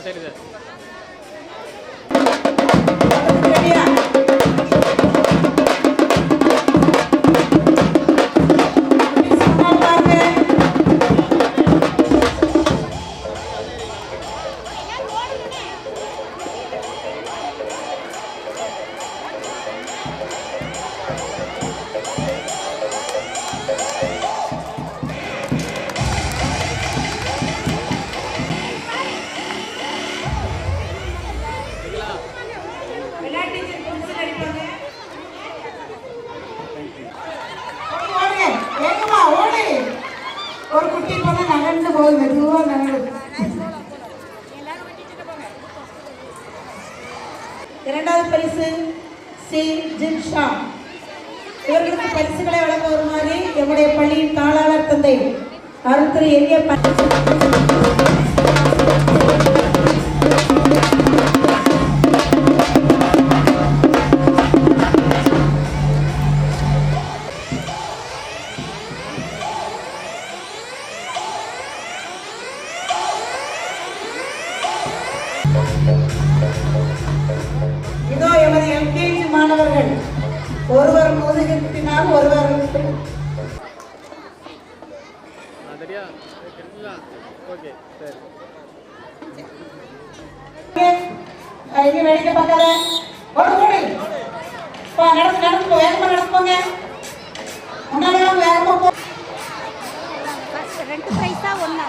S5: சரி சார். ஒரு குட்டி பொண்ணு நகர்ந்து போகுது, மெதுவாக நகருது. இரண்டாவது பரிசு சி ஜின்ஷா. இவர்களுக்கு பரிசுகளை வழங்க வருமாறு எம்முடைய பள்ளியின் தாளாளர் தந்தை அருள் திரு எளிய இதோ எமது எல்கேஜி மாணவர்கள் ஒருவர் முதுகினால் ஒருவர் வேடிக்கை பார்க்காத நடந்து நடந்து வேகமா நடந்து போங்க. முன்னாடி வேகமா போ.
S8: 2 பைசா ஒண்ணா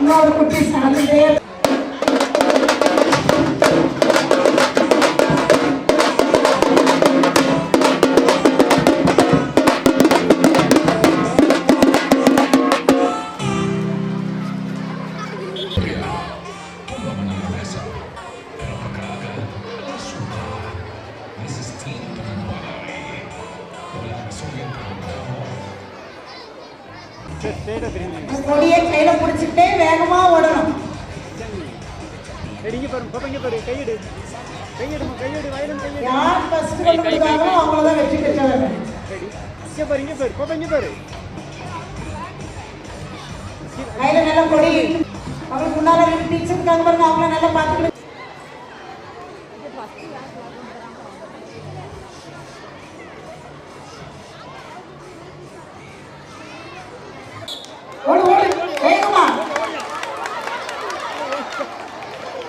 S1: இன்னொரு குட்டி சாப்பிட்டே கொடியை கையில பிடிச்சிட்டே வேகமா ஓடணும். யார் ஃபர்ஸ்ட் கொடுக்குறாங்களோ அவங்கள தான் வெற்றி பெற்றவங்க. கையில நல்ல கொடி அவங்களுக்கு முன்னால டீச்சர் இருக்காங்க பாருங்க, அவங்கள நல்லா பார்த்துக்கிட்டு ஓடு ஓடு வேகமா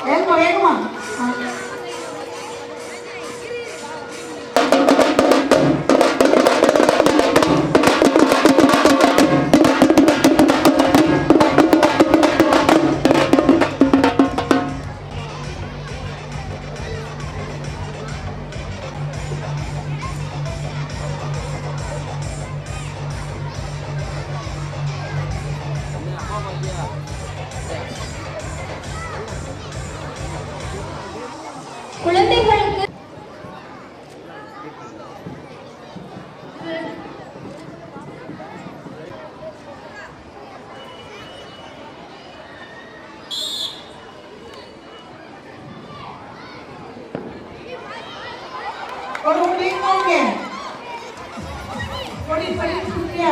S1: வேகமா வேகமா. ஒரு நீங்க கொடி சொல்லியா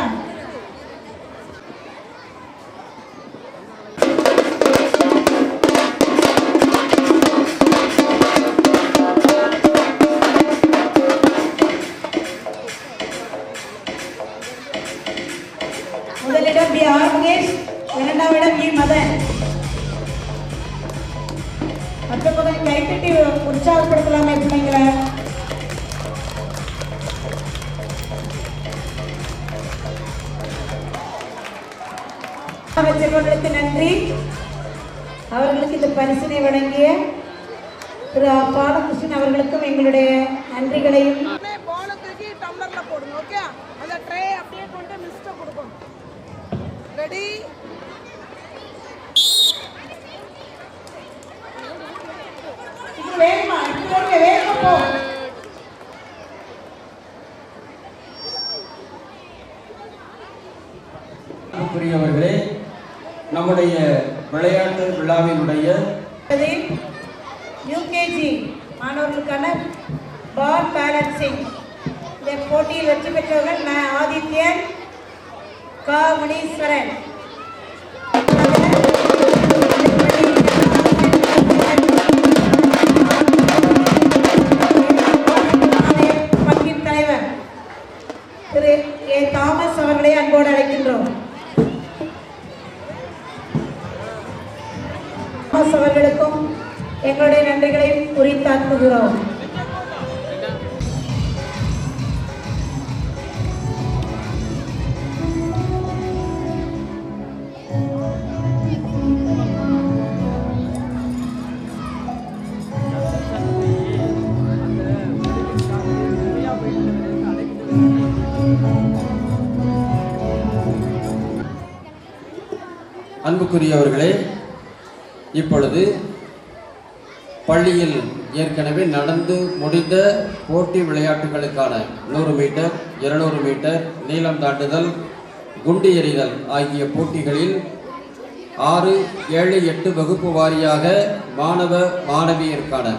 S1: முதலிடம் பி ஆர் முகேஷ், இரண்டாம் இடம் இ மதன். மற்ற பக்கம் கைத்தட்டி உற்சாகப்படுத்தலாமே பிள்ளைங்களை. செல்வங்களுக்கு நன்றி. அவர்களுக்கு இந்த பரிசினை வழங்கிய திரு பாலகிருஷ்ணன் அவர்களுக்கும் எங்களுடைய நன்றிகளையும்.
S8: டம்ளர்ல போடுங்க. ஓகே, அந்த ட்ரே அப்படியே கொண்டு மிஸ்ட கொடுக்கணும். ரெடி?
S1: இது வேகமா வேகமா போ.
S2: அன்புக்குரியவர்களே, நம்முடைய விளையாட்டு விழாவினுடைய
S1: யூகேஜி மாணவர்களுக்கான பால் பேலன்சிங் இந்த போட்டியில் வெற்றி பெற்றவர்கள் ஆதித்யன், கா முனீஸ்வரன். பங்கின் தலைவர் திரு ஏ தாமஸ் அவர்களை அன்போடு அழைக்கின்றோம். தாமஸ் அவர்களுக்கும் எங்களுடைய நன்றிகளையும் உரித்தாக்குகிறோம்.
S2: அன்புக்குரியவர்களே, இப்பொழுது பள்ளியில் ஏற்கனவே நடந்து முடிந்த போட்டி விளையாட்டுகளுக்கான 100 மீட்டர், 200 மீட்டர், நீளம் தாண்டுதல், குண்டு எறிதல் ஆகிய போட்டிகளில் 6, 7, 8 வகுப்பு வாரியாக மாணவ மாணவியருக்கான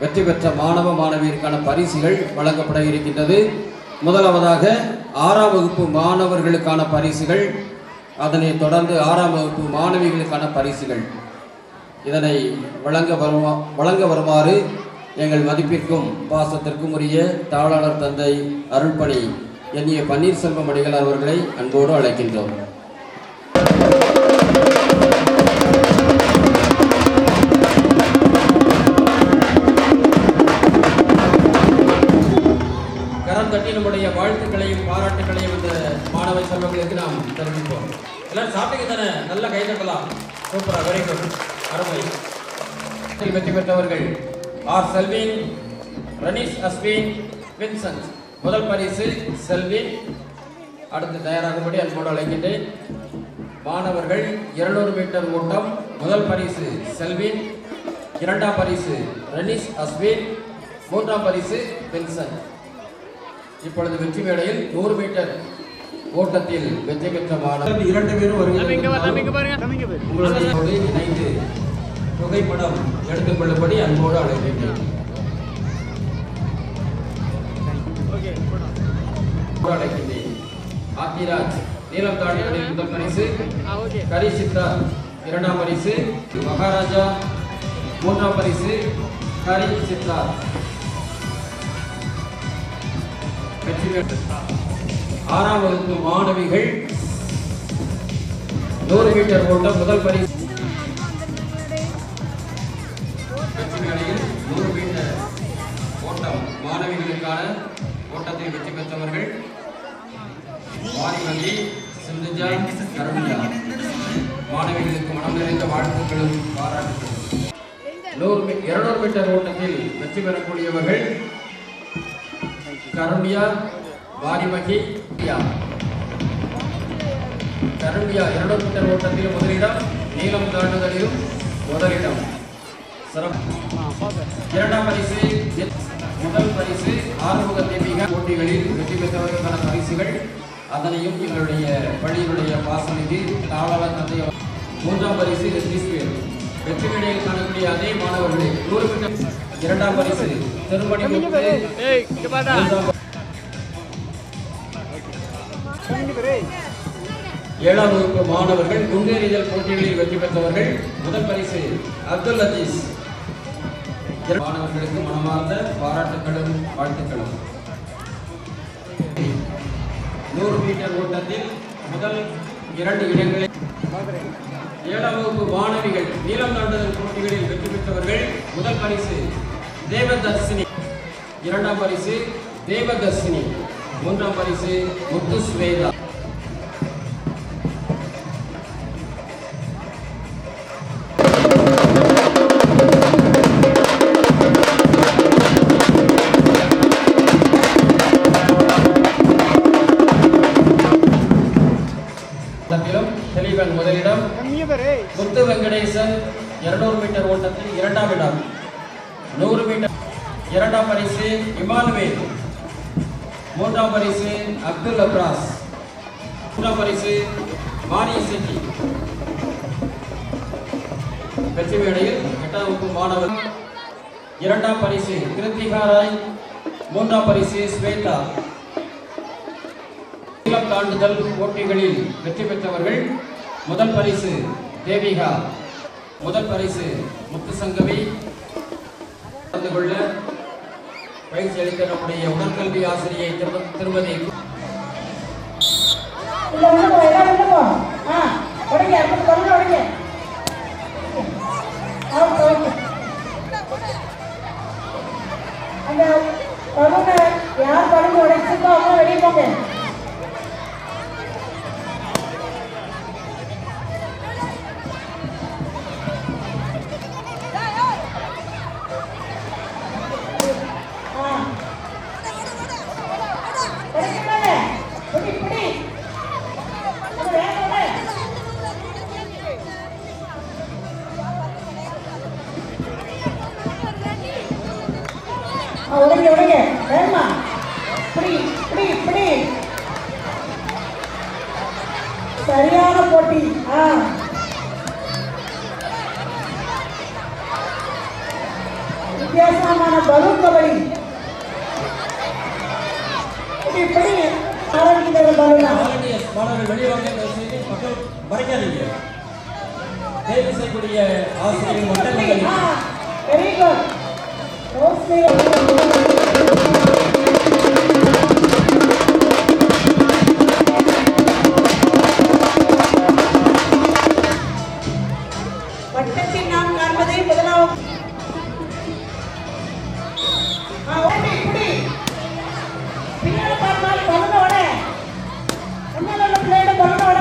S2: வெற்றி பெற்ற மாணவ மாணவியருக்கான பரிசுகள் வழங்கப்பட இருக்கின்றது. முதலாவதாக 6ஆம் வகுப்பு மாணவர்களுக்கான பரிசுகள், அதனைத் தொடர்ந்து 6ஆம் வகுப்பு மாணவிகளுக்கான பரிசுகள். இதனை வழங்க வருமாறு எங்கள் மதிப்பிற்கும் பாசத்திற்கும் உரிய தாளாளர் தந்தை அருள்பணி எண்ணிய பன்னீர்செல்வம் அடிகள் அவர்களை அன்போடு அழைக்கின்றோம். கரம் தட்டி நம்முடைய வாழ்த்துக்களையும் பாராட்டுகளையும் இந்த மாணவ செல்வங்களுக்கு நாம் தெரிவிப்போம். எல்லாரும் சாப்பிட்டு தானே, நல்ல கை தட்டலாம். சூப்பரா, வெரி குட், அருமை. வெற்றி பெற்றவர்கள் ஆர் செல்வின், ரனீஷ் அஸ்வின், வின்சென்ட். முதல் பரிசு செல்வின். அடுத்து தயாராகும்படி அன்போடு அழைக்கின்றேன். மாணவர்கள் 200 மீட்டர் ஓட்டம். முதல் பரிசு செல்வின், 2ஆம் பரிசு ரனீஷ் அஸ்வின், 3ஆம் பரிசு வின்சென்ட். இப்பொழுது வெற்றி மேடையில் 100 மீட்டர் ஓட்டத்தில் வெற்றி பெற்ற மாணவர்கள் 2 பேரும் உங்களுடைய இணைந்து புகைப்படம் எடுத்துக் கொள்ளும்படி அன்போடு அழைக்கின்றேன். ஆத்திராஜ் நீளம் தாண்டிகளில் முதல் பரிசு, கரி சித்ரா 2ஆம் பரிசு, மகாராஜா 3ஆம் பரிசு, கரி சித்ரா. வெற்றி பெற்ற 6ஆம் வகுப்பு மாணவிகள் 100 மீட்டர் ஓட்டம் முதல் பரிசு. வெற்றி மேடையில் 100 மீட்டர் ஓட்டம் மாணவிகளுக்கான ஓட்டத்தில் வெற்றி பெற்றவர்கள் வாரிவந்தி, சிந்துஜா, கருணியா. மாணவிகளுக்கு மனம் நிறைந்த வாழ்த்துக்களும் பாராட்டுகளும். 200 மீட்டர் ஓட்டத்தில் வெற்றி பெறக்கூடியவர்கள் கருணியா, வாரிமகி, கருணியா 200 மீட்டர் ஓட்டத்தில் முதலிடம், நீளம் தாண்டுதலிலும் முதலிடம். 2ஆம் பரிசு, முதல் பரிசு ஆறுமுக தேவிக போட்டிகளில் வெற்றி பெற்றவர்களுக்கான பரிசுகள் அதனையும் எங்களுடைய பள்ளியினுடைய பாசனிதி தாளாளர் தந்தை. 3ஆம் பரிசு வெற்றி மேடையில் காணக்கூடிய அதே மாணவர்களே 100 மீட்டர் இரண்டாம் பரிசு திருமணி ஏழாம் வகுப்பு மாணவர்கள் குண்டெறிதல் போட்டிகளில் வெற்றி பெற்றவர்கள். முதல் பரிசு அப்துல் அஜீஸ். மாணவர்களுக்கு மனமார்ந்த பாராட்டுகளும் வாழ்த்துக்களும். 100 மீட்டர் ஓட்டத்தில் முதல் 2 இடங்களை ஏழாம் வகுப்பு மாணவிகள் நீளம் தாண்டுதல் போட்டிகளில் வெற்றி பெற்றவர்கள். முதல் பரிசு தேவதர்ஷினி, இரண்டாம் பரிசு தேவதர்ஷினி, மூன்றாம் பரிசு முத்துஸ்வேதா. தெளிவன் முதலிடம், முத்து வெங்கடேசன் 200 மீட்டர் ஓட்டத்தில் 2ஆம் இடம். 100 மீட்டர் 2ஆம் பரிசு இமானுவேல், 3ஆம் பரிசு அப்துல் அப்ராஸ், 3ஆம் பரிசு மானி செட்டி. வெற்றி மேடையில் 8ஆம் வகுப்பு மாணவர். 2ஆம் பரிசு கிருத்திகா ராய், 3ஆம் பரிசு ஸ்வேதா. நீளம் தாண்டுதல் போட்டிகளில் வெற்றி பெற்றவர்கள். முதல் பரிசு தேவிகா, முதல் பரிசு முத்துசங்கவி. கலந்து கொள்ள பயிற்சி அளித்த நம்முடைய உடற்கல்வி ஆசிரியை திருமதி
S1: அந்த பலூனை யார் பலூன் உடைச்சிருக்கோ அவங்க வெளியே போங்க. உடனே உடனே வேணுமா? இப்படி இப்படி இப்படி சரியான போட்டி. வித்தியாசமான பலூன் கபடி. இப்படி இப்படி ஆரம்பிக்கிற பலூனா
S2: மாணவர்கள் வெளியே மக்கள் மறைக்காதீங்க. தேர்வு செய்யக்கூடிய ஆசிரியர்கள் மட்டும்
S1: வெரி குட். வட்டத்தில் நாம் காண்பதை முதலாவது இப்படி பின்னாடி பார்த்தால் பலனோட முன்னால பிள்ளையோட பலனோட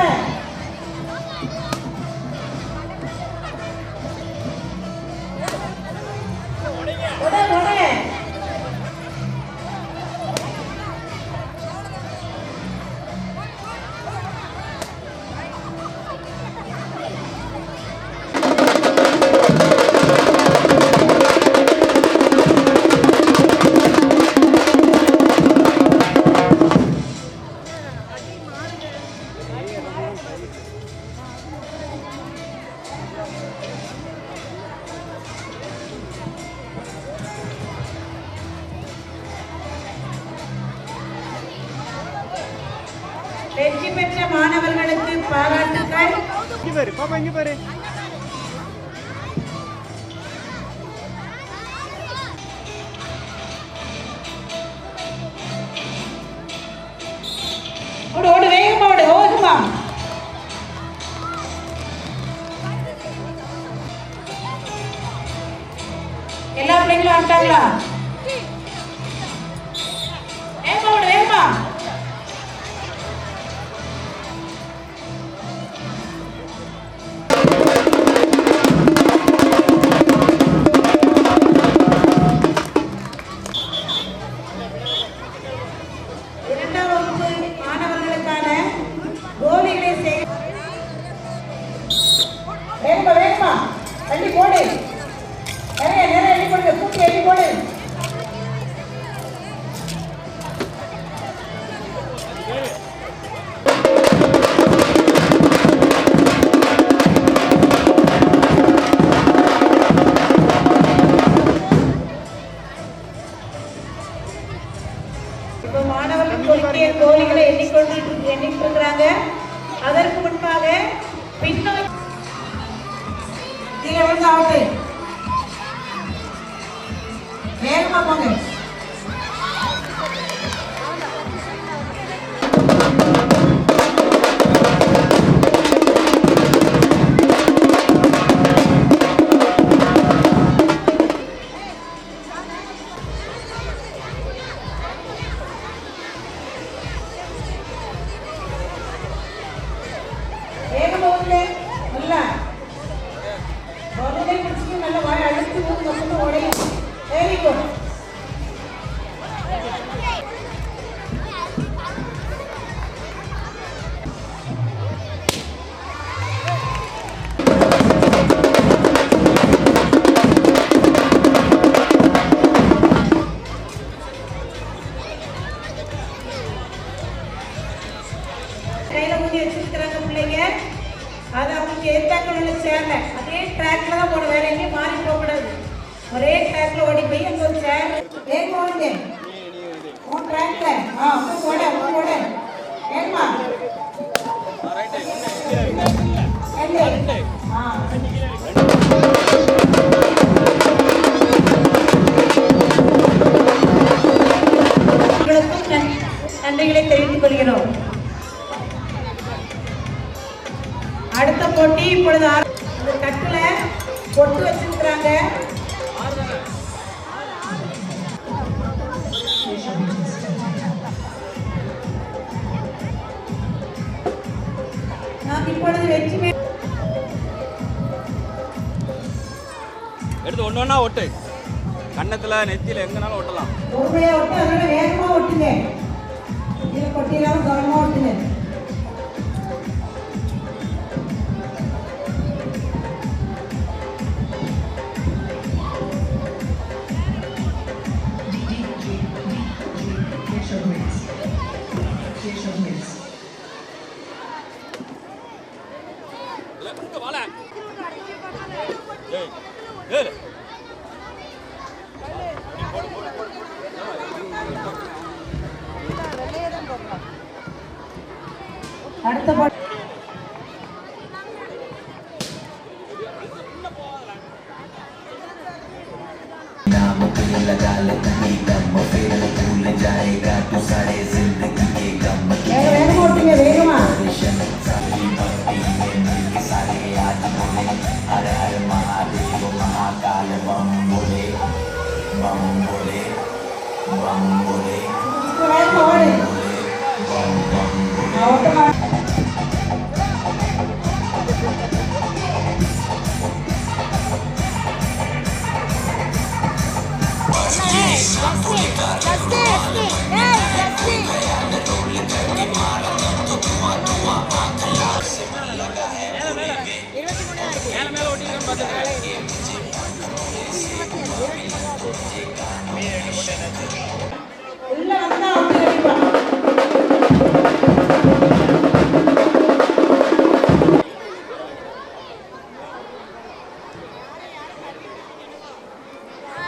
S1: வெற்றி பெற்ற மாணவர்களுக்கு பாராட்டுகள். ஓடு ஓடு வேகமா ஓடு வேகமா. எல்லா பிள்ளைங்களும் ஆட்டாங்களா? வேகமா ஓடு வேகமா. வேகமா வேகமா அள்ளி போடு. நிறைய நிறைய அள்ளி போடுங்க. கூட்டி அள்ளி போடு.
S5: இப்போ மாணவர்கள் கொடுக்கிய கோழிகளை எண்ணிக்கொண்டிருக்கிறாங்க. அதற்கு முன்பாக பின்னோக்கி கீழே விழுந்து ஆகுது. வேகமா போங்க. கையில ஊதி வச்சிருக்கிறாங்க பிள்ளைங்க. அது அவங்களுக்கு எத்தாக்கள் உள்ள சேர்ல அதே ட்ராக்ல தான் போட, வேற எங்கேயும் மாறி போகக்கூடாது. ஒரே ட்ராக்ல ஓடி போய் அங்க ஒரு சேர் வேகமா ஓடுங்க. உன் ட்ராக்ல போட வேகமா நன்றிகளை தெரிவித்துக் கொள்கிறோம். அடுத்த போட்டி இப்பொழுது அந்த தட்டுல பொட்டு வச்சிருக்கிறாங்க. நாம் இப்பொழுது வெற்றி
S9: எடுத்து ஒண்ணா ஒட்டு, கண்ணத்துல நெத்தியில எங்கனாலும் ஒட்டலாம்.
S5: பொறுமையா ஒட்டு, அதோட வேகமா ஒட்டுங்க. இதை கொட்டிடாம கவனமா ஒட்டுங்க. அடுத்த போட்டி வேகமா உள்ள வந்தா வந்து அடிப்பா.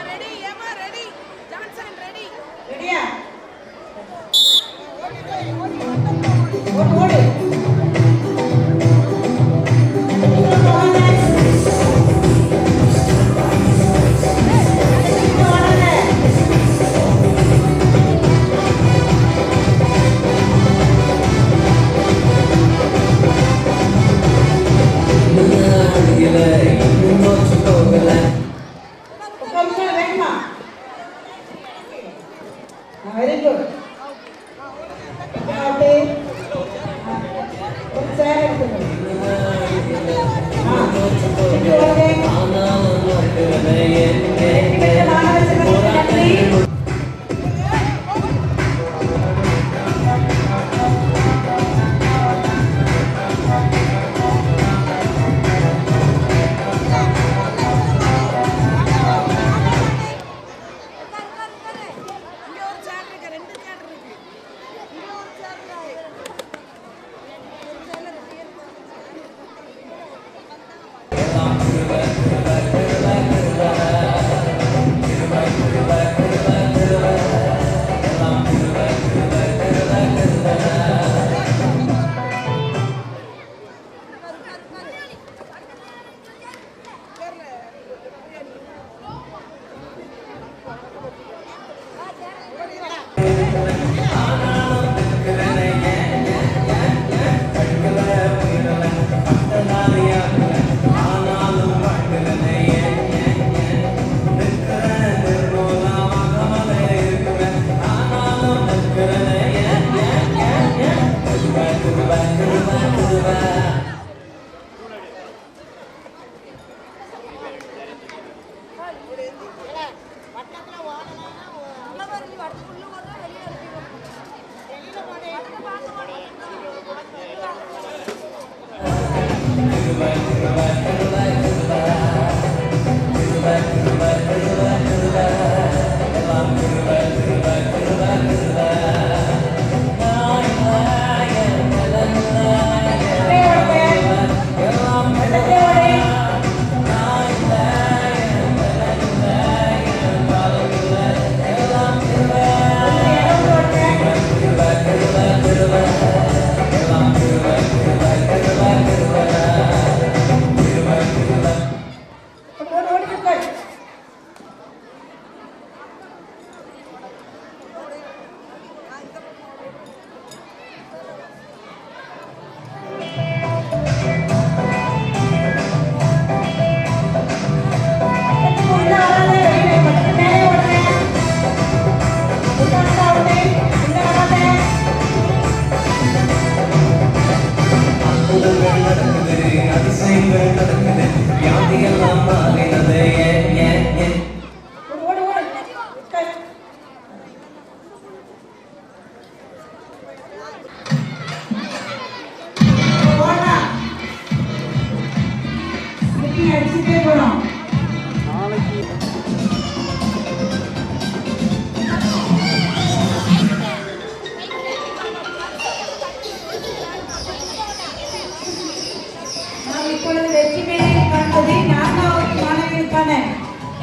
S8: ரெடி ஏமா ரெடி ஜான்சன் ரெடி
S5: ரெடியா ஓடு ஓடு வேகமா. Very good. ஒரு சேர் எடுத்துக்கணும்.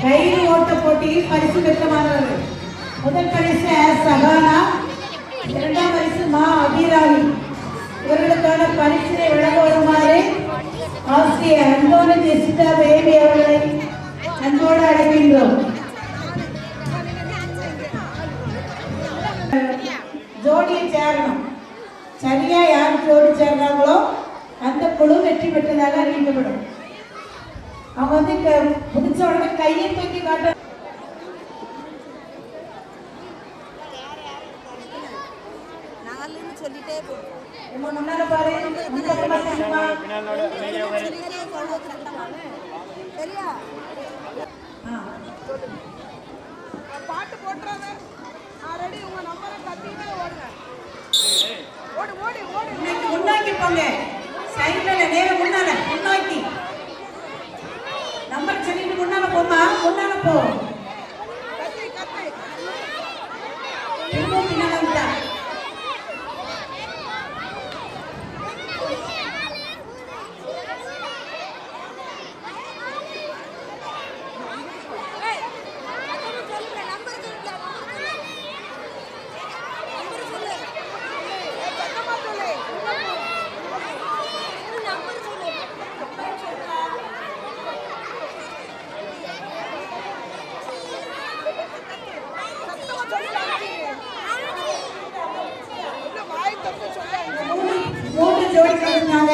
S5: கயிறு ஓட்ட போட்டியில் பரிசு பெற்ற மாணவர்கள். முதல் பரிசு சகானா, இரண்டாம் பரிசு மா அபிராமி. இவர்களுக்கான பரிசினை வழங்க வருமாறு ஆசிரியர் அந்தோனி ஜெசிதா பேபி அவர்களை அன்போடு அழைக்கின்றோம். ஜோடியை சேரணும். சரியா யார் ஜோடி சேர்றாங்களோ அந்த குழு வெற்றி பெற்றதாக அறிவிக்கப்படும். அவங்க வந்து புடிச்ச உடனே கையை தூக்கி காட்ட
S8: சொல்லிட்டே
S5: முன்னால பாரு
S8: சரியா பாட்டு போட்டுறாங்க. ரெடி, உங்க நம்பரை கத்திட்டே ஓடுங்க. ஓடு ஓடி ஓடி
S5: முன்னாக்கி போங்க. சைடுல நேரம் முன்னாக்கி நம்பர் சொல்லிட்டு முன்னால போமா. முன்னால போ.
S8: கத்தி கத்தி
S5: திரும்ப பின்னால விட்டா. மூன்று ஜோடி கொடுத்தாங்க.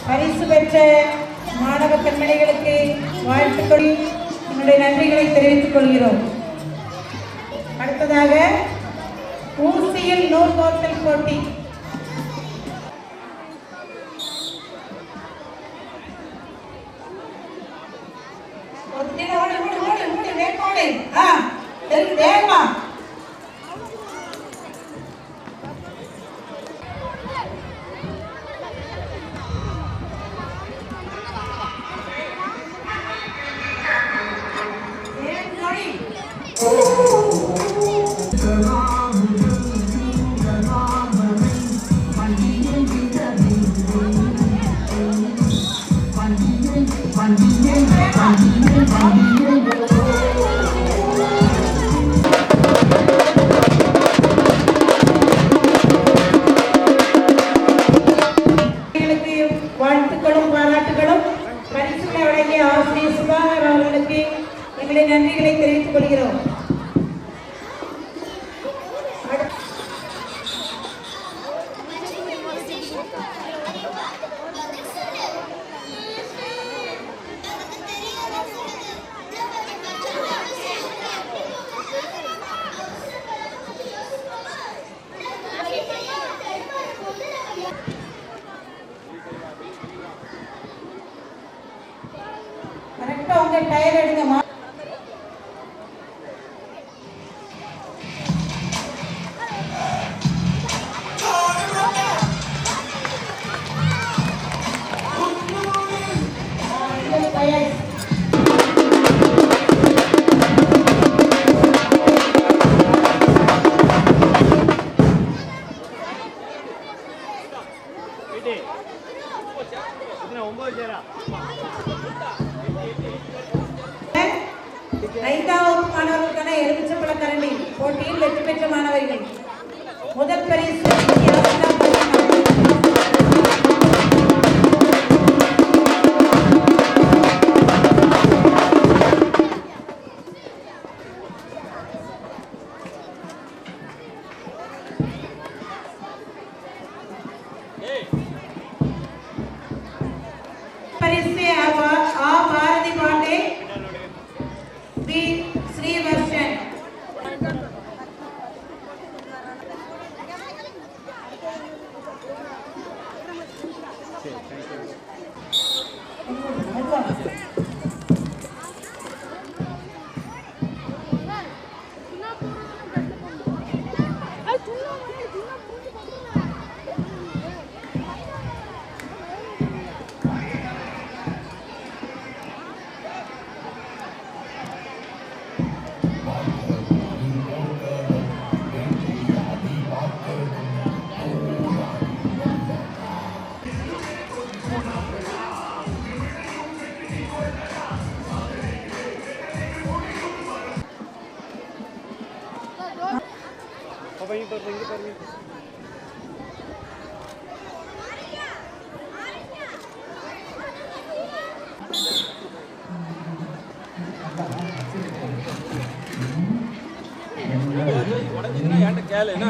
S5: பரிசு பெற்ற மாணவ கண்மணிகளுக்கு வாழ்த்துக்கள், என்னுடைய நன்றிகளை தெரிவித்துக் கொள்கிறோம். அடுத்ததாக ஊசியில் நூல் கோர்த்தல் போட்டி. வேகமா வாழ்த்துக்களும் பாராட்டுகளும் பரிசுகளை வழங்கிய ஆசிரியர் சுபாகர் அவர்களுக்கு எங்களுடைய நன்றிகளை தெரிவித்துக் கொள்கிறோம். டயர் எடுங்கம்மா. ஐந்தாவது மாணவர்களுக்கான எலுமிச்சம்பழ கரண்டி போட்டியில் வெற்றி பெற்ற மாணவர்கள் முதல் பரிசு பரிசு ஆ பாரதி பாண்டே பி ஸ்ரீவர்ஷன்.
S9: உடஞ்சிங்கன்னா என்கிட்ட கேளு என்ன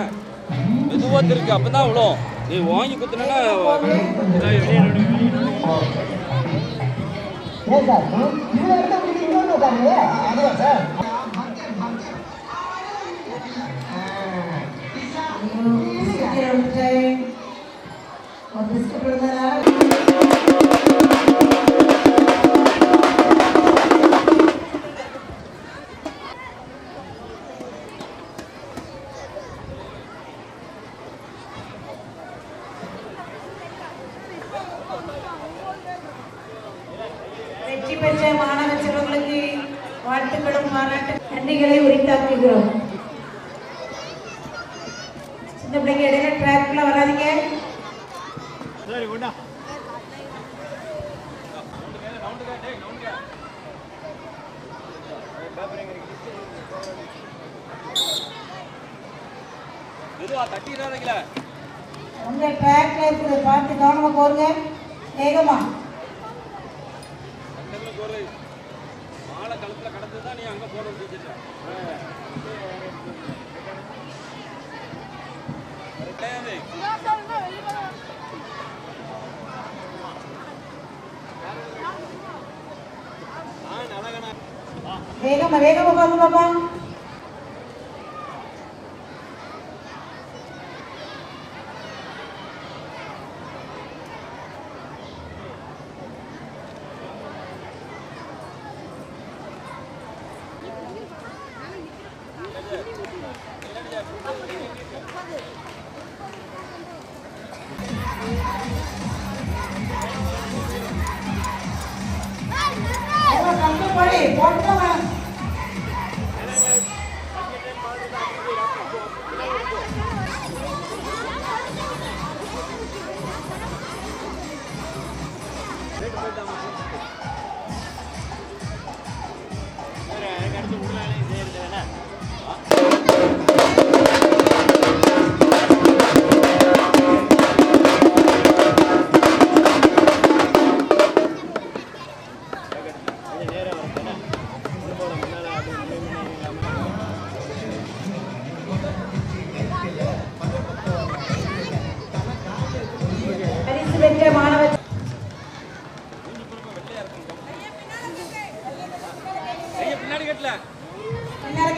S9: மெதுவா இருக்கு அப்பதான் விழும். நீ வாங்கி குத்துனா
S5: வெற்றி பெற்ற மாணவ செல்வங்களுக்கு வாழ்த்துக்களும் பாராட்டு நன்றிகளை உரித்தாக்குகிறோம். சின்ன பிள்ளைங்க இடையில ட்ராக்ல வராதீங்க. உங்க ட்ராக்ல இருக்கிறத பார்த்து கவனமா போருங்க. வேகமா
S9: மாலை கழுத்துல கடந்துதான் நீ அங்க போட முடிஞ்சிட்ட.
S5: வேகமா வேகமா பாருங்க பாப்பா.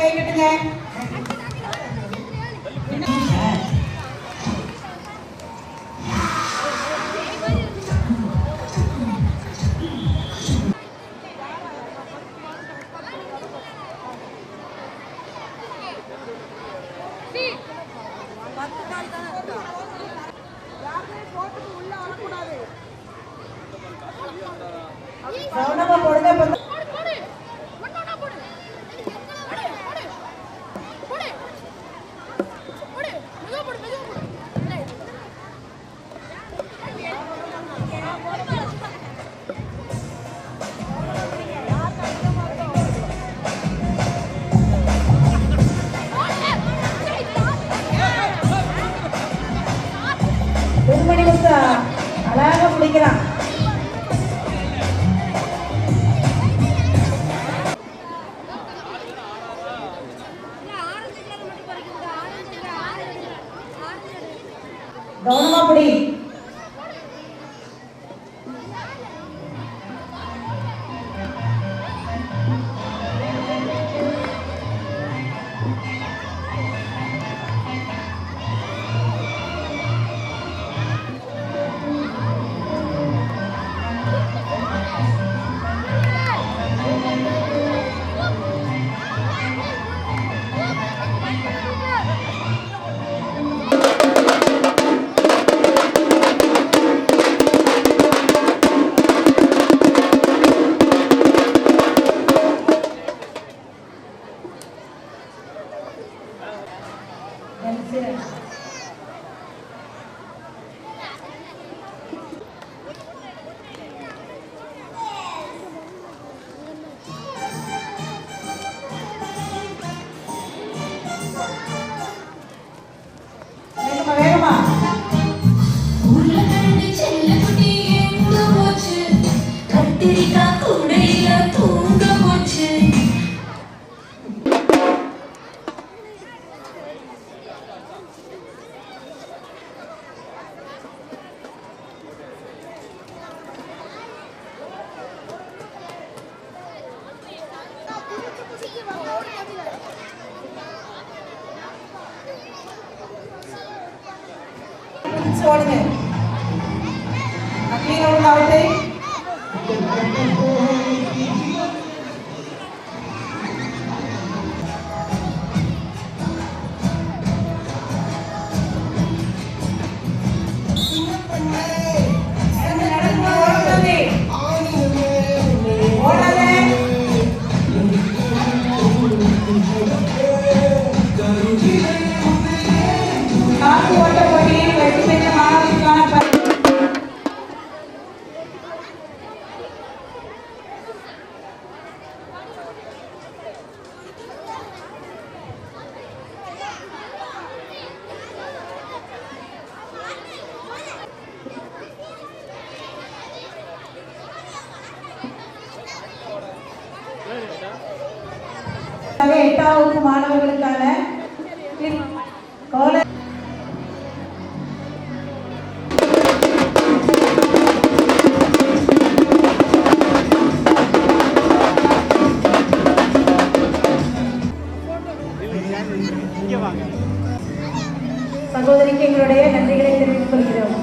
S5: கை கட்டுங்க.
S8: யாருமே கோர்ட்டுக்கு உள்ள வரக்கூடாது.
S5: கவனமா போடுங்க. துணிமணி முத்தா அழகா பிடிக்கிறான். கவனமா பிடி. வேகமா ஓடுங்க. கீழே உள்ள அவுட்டை காத்து ஓட்ட போட்டியில் வெற்றி பெற்ற மாணவர்களுக்கான எட்டாம் வகுப்பு மாணவர்களுக்கான கோல சகோதரிக்கு எங்களுடைய நன்றிகளை தெரிவித்துக் கொள்கிறோம்.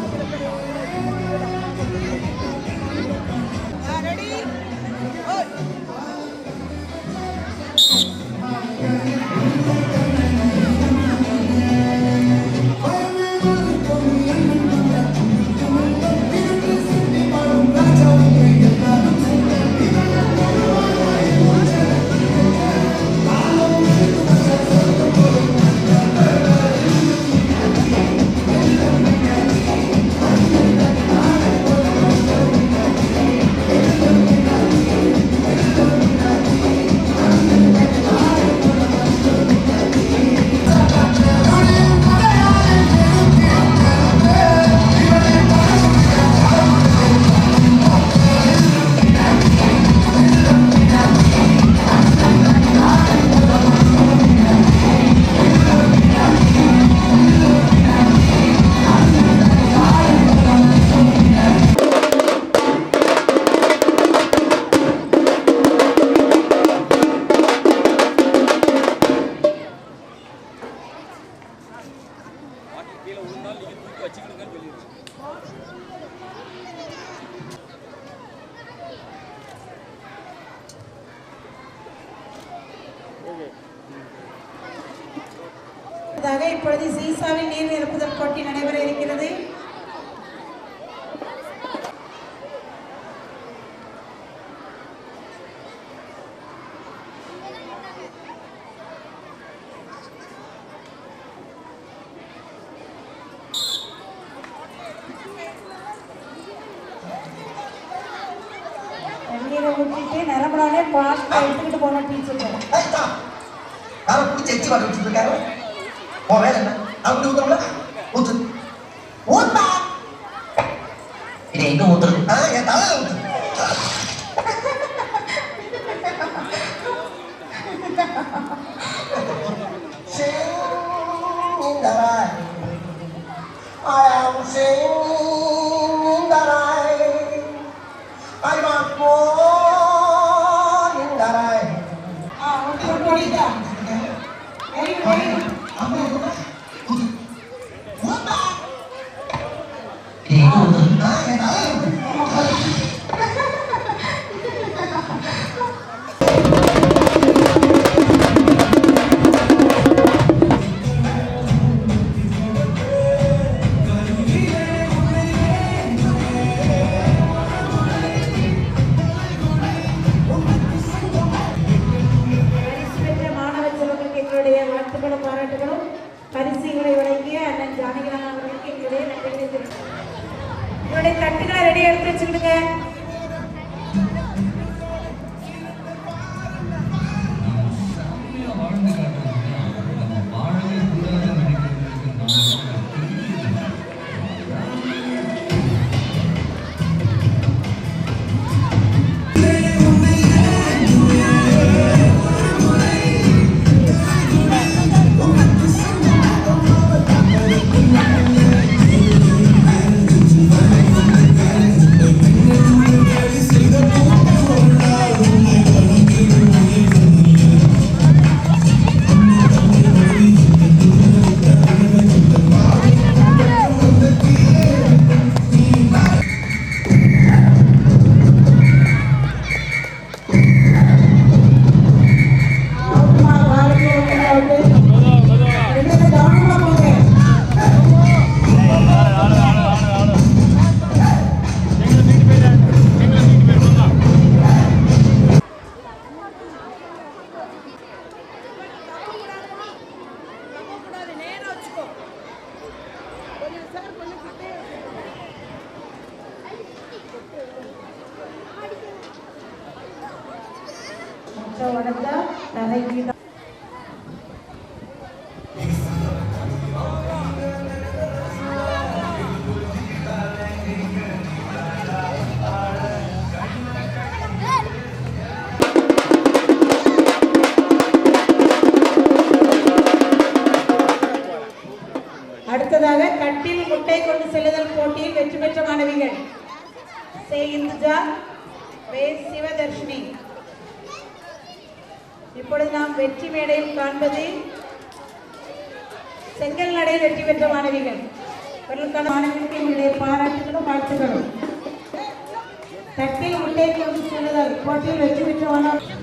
S5: இப்பொழுது சீசாவில் நீர் நிரப்புதல் போட்டி நடைபெற இருக்கிறது. தண்ணீரை ஊற்றிட்டு நிரம்பினாலே பாஸ்ட் எடுத்துக்கிட்டு போன டீச்சர்
S10: பிடிச்சி வச்சுட்டு இருக்காரு. உன் வேலை என்ன? அப்படி ஊத்துறோம்ல ஊத்து ஊத்தா இது எங்க ஊத்துறது? என் தலையில ஊத்து. I am singing that I want more in that
S5: வாழ்த்துக்களும் பாராட்டுகளும் பரிசுகளை வழங்கிய அண்ணன் ஜானகிராமன் அவர்களுக்கு எங்களுடைய நன்றிகளை தெரிவிக்கிறோம். உங்களுடைய தட்டுகளை ரெடி எடுத்து வச்சுக்கிடுங்க. அடுத்ததாக கட்டில் முட்டை கொண்டு செல்லுதல் போட்டியில் வெற்றி பெற்ற மாணவிகள் சே இந்துஜா, வே சிவதர்ஷினி. இப்பொழுது நாம் வெற்றி மேடையில் காண்பது செங்கல் நடையில் வெற்றி பெற்ற மாணவிகள். இவர்களுக்கான மாணவிகளுக்கு எங்களுடைய பாராட்டுகளும் வாழ்த்துக்களும். கட்டில் முட்டை கொண்டு செல்லுதல் போட்டியில் வெற்றி பெற்ற மாணவர்கள்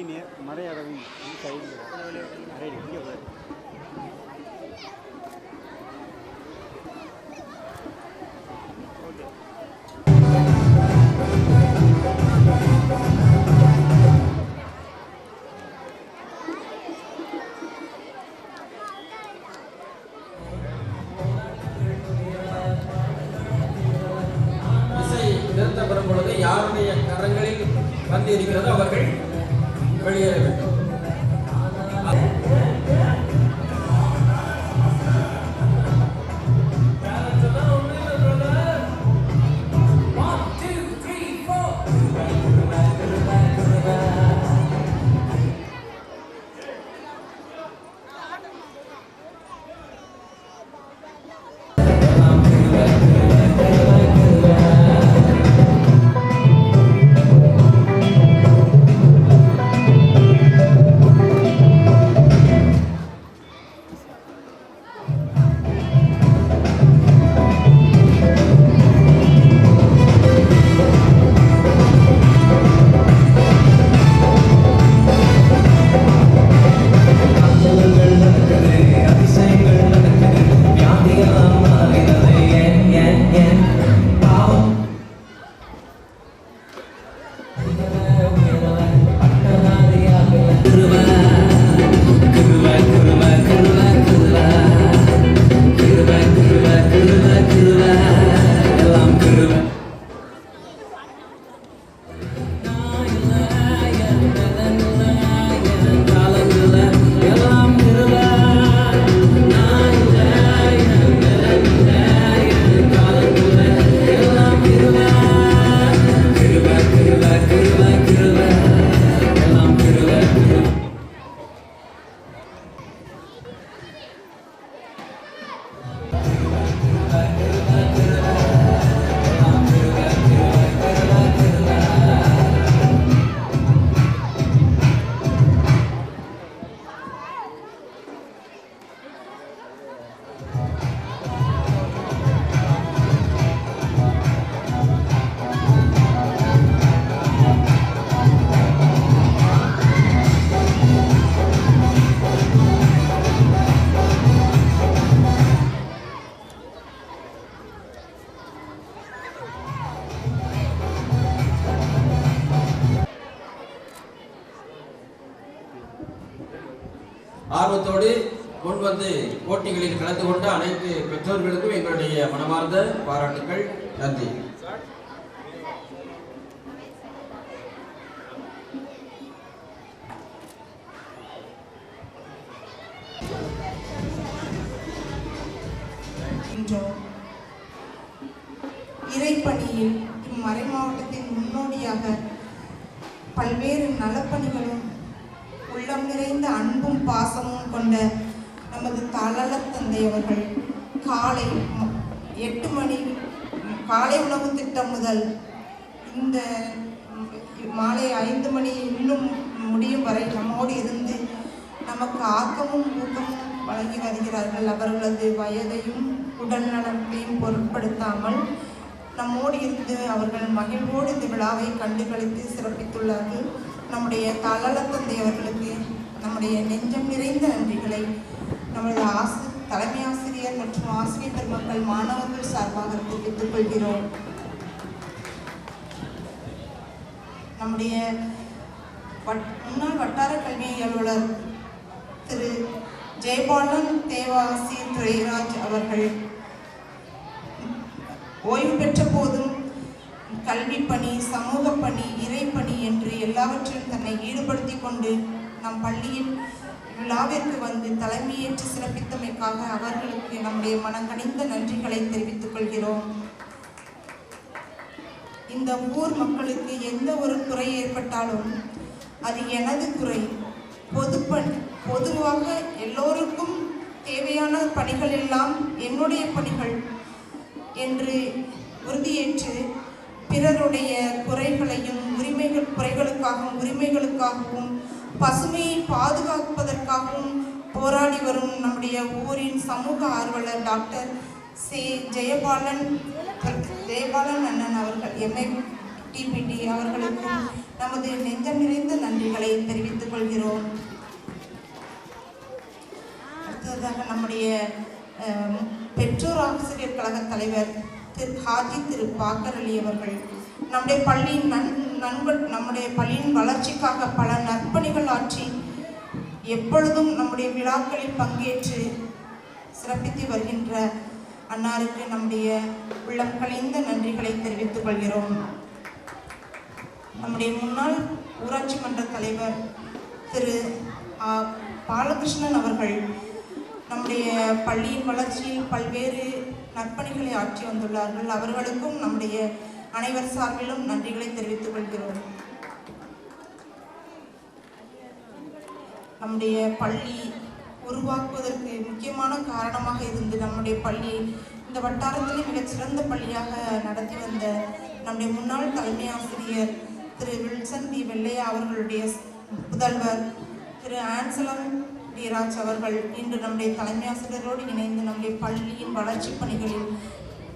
S11: ನೀನೆ ಮರೆ ಅರವಿ ಈ ಸೈಡ್ ರೆಡಿ ಹಿಂಗೆ ಹೋಗಿ
S2: வரும் பொழுது யாருடைய கரங்களில் வந்து இருக்கிறதோ அவர்கள் வெளியேற வேண்டும். ஆர்வத்தோடு முன் வந்து போட்டிகளில் கலந்து கொண்ட அனைத்து பெற்றோர்களுக்கும் எங்களுடைய மனமார்ந்த பாராட்டுக்கள். நன்றி.
S12: இறைப்பணியில் இம்மறை மாவட்டத்தின் முன்னோடியாக பல்வேறு நலப்பணிகளும் உள்ளம் நிறைந்த அன்பும் பாசமும் கொண்ட நமது தலல தந்தை அவர்கள் காலை 8 மணி காலை உணவு திட்டம் முதல் இந்த மாலை 5 மணி இன்னும் முடியும் வரை நம்மோடு இருந்து நமக்கு ஆக்கமும் ஊக்கமும் வழங்கி வருகிறார்கள். அவர்களது வயதையும் உடல் நலத்தையும் பொருட்படுத்தாமல் நம்மோடு இருந்து அவர்கள் மகிழ்வோடு இந்த விழாவை கண்டுகளித்து சிறப்பித்துள்ளார்கள். நம்முடைய தலல தந்தை அவர்களுக்கு நம்முடைய நெஞ்சம் நிறைந்த நன்றிகளை நமது தலைமை ஆசிரியர் மற்றும் ஆசிரியர் பெருமக்கள் மாணவர்கள் சார்பாக தெரிவித்துக் கொள்கிறோம். நம்முடைய முன்னாள் வட்டார கல்வி அலுவலர் திரு ஜெயபாலன் தேவாசி துரைராஜ் அவர்கள் ஓய்வு பெற்ற போதும் கல்வி பணி, சமூக பணி, இறைப்பணி என்று எல்லாவற்றிலும் தன்னை ஈடுபடுத்தி கொண்டு நம் பள்ளியில் விழாவிற்கு வந்து தலைமையேற்று சிறப்பித்தமைக்காக அவர்களுக்கு நம்முடைய மனங்கனிந்த நன்றிகளை தெரிவித்துக் கொள்கிறோம். இந்த ஊர் மக்களுக்கு எந்த ஒரு குறை ஏற்பட்டாலும் அது எனது குறை, பொதுவாக எல்லோருக்கும் தேவையான பணிகள் எல்லாம் என்னுடைய பணிகள் என்று உறுதியேற்று பிறருடைய குறைகளையும் உரிமைகளுக்காகவும் பசுமையை பாதுகாப்பதற்காகவும் போராடி வரும் நம்முடைய ஊரின் சமூக ஆர்வலர் டாக்டர் ஜெயபாலன் அண்ணன் அவர்கள் MA TPT அவர்களுக்கும் நமது நெஞ்சம் நிறைந்த நன்றிகளை நன்றிகளை தெரிவித்துக் கொள்கிறோம். அடுத்ததாக நம்முடைய பெற்றோர் ஆசிரியர் கழக தலைவர் திரு பாக்கர் அலி அவர்கள் நம்முடைய பள்ளியின் நம்முடைய பள்ளியின் வளர்ச்சிக்காக பல நற்பணிகள் ஆற்றி எப்பொழுதும் நம்முடைய விழாக்களில் பங்கேற்று சிறப்பித்து வருகின்ற அன்னாருக்கு நம்முடைய உள்ளம் கனிந்த நன்றிகளை தெரிவித்துக் கொள்கிறோம். நம்முடைய முன்னாள் ஊராட்சி மன்ற தலைவர் திரு பாலகிருஷ்ணன் அவர்கள் நம்முடைய பள்ளியின் வளர்ச்சியில் பல்வேறு நற்பணிகளை ஆற்றி வந்துள்ளார்கள். அவர்களுக்கும் நம்முடைய அனைவர் சார்பிலும் நன்றிகளை தெரிவித்துக் கொள்கிறோம். நம்முடைய பள்ளி உருவாக்குவதற்கு முக்கியமான காரணமாக இருந்து நம்முடைய பள்ளி இந்த வட்டாரத்திலே மிகச்சிறந்த பள்ளியாக நடத்தி வந்த நம்முடைய முன்னாள் தலைமை ஆசிரியர் திரு வில்சன் டி வெள்ளையா அவர்களுடைய புதல்வர் திரு ஆன்சலம் டி ராஜ் அவர்கள் இன்று நம்முடைய தலைமை ஆசிரியரோடு இணைந்து நம்முடைய பள்ளியின் வளர்ச்சி பணிகளில்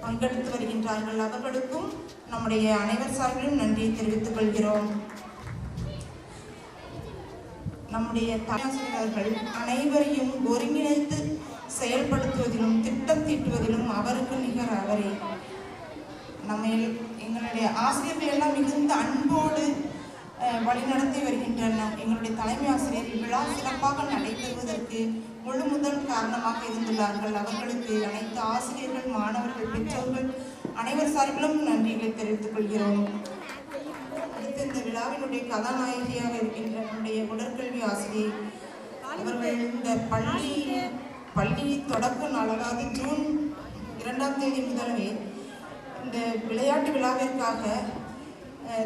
S12: பங்கெடுத்து வருகின்றார்கள். அவர்களுக்கும் நம்முடைய அனைவர் சார்பிலும் நன்றியை தெரிவித்துக் கொள்கிறோம். நம்முடைய தலைமையாசிரியர்கள் அனைவரையும் ஒருங்கிணைத்து செயல்படுத்துவதிலும் திட்டம் தீட்டுவதிலும் அவருக்கு நிகர் அவரே. எங்களுடைய ஆசிரியர்கள் எல்லாம் மிகுந்த அன்போடு வழிநடத்தி வருகின்றனர். எங்களுடைய தலைமை ஆசிரியர் விழா சிறப்பாக நடைபெறுவதற்கு முழு முதல் காரணமாக இருந்துள்ளார்கள். அவர்களுக்கு அனைத்து ஆசிரியர்கள், மாணவர்கள், பெற்றோர்கள் அனைவர் சார்பிலும் நன்றிகளை தெரிவித்துக் கொள்கிறோம். அடுத்து இந்த விழாவினுடைய கதாநாயகியாக இருக்கின்ற நம்முடைய உடற்கல்வி ஆசிரியர் அவர்கள் இந்த பள்ளி தொடக்க நாள், அதாவது ஜூன் 2ஆம் தேதி முதலே இந்த விளையாட்டு விழாவிற்காக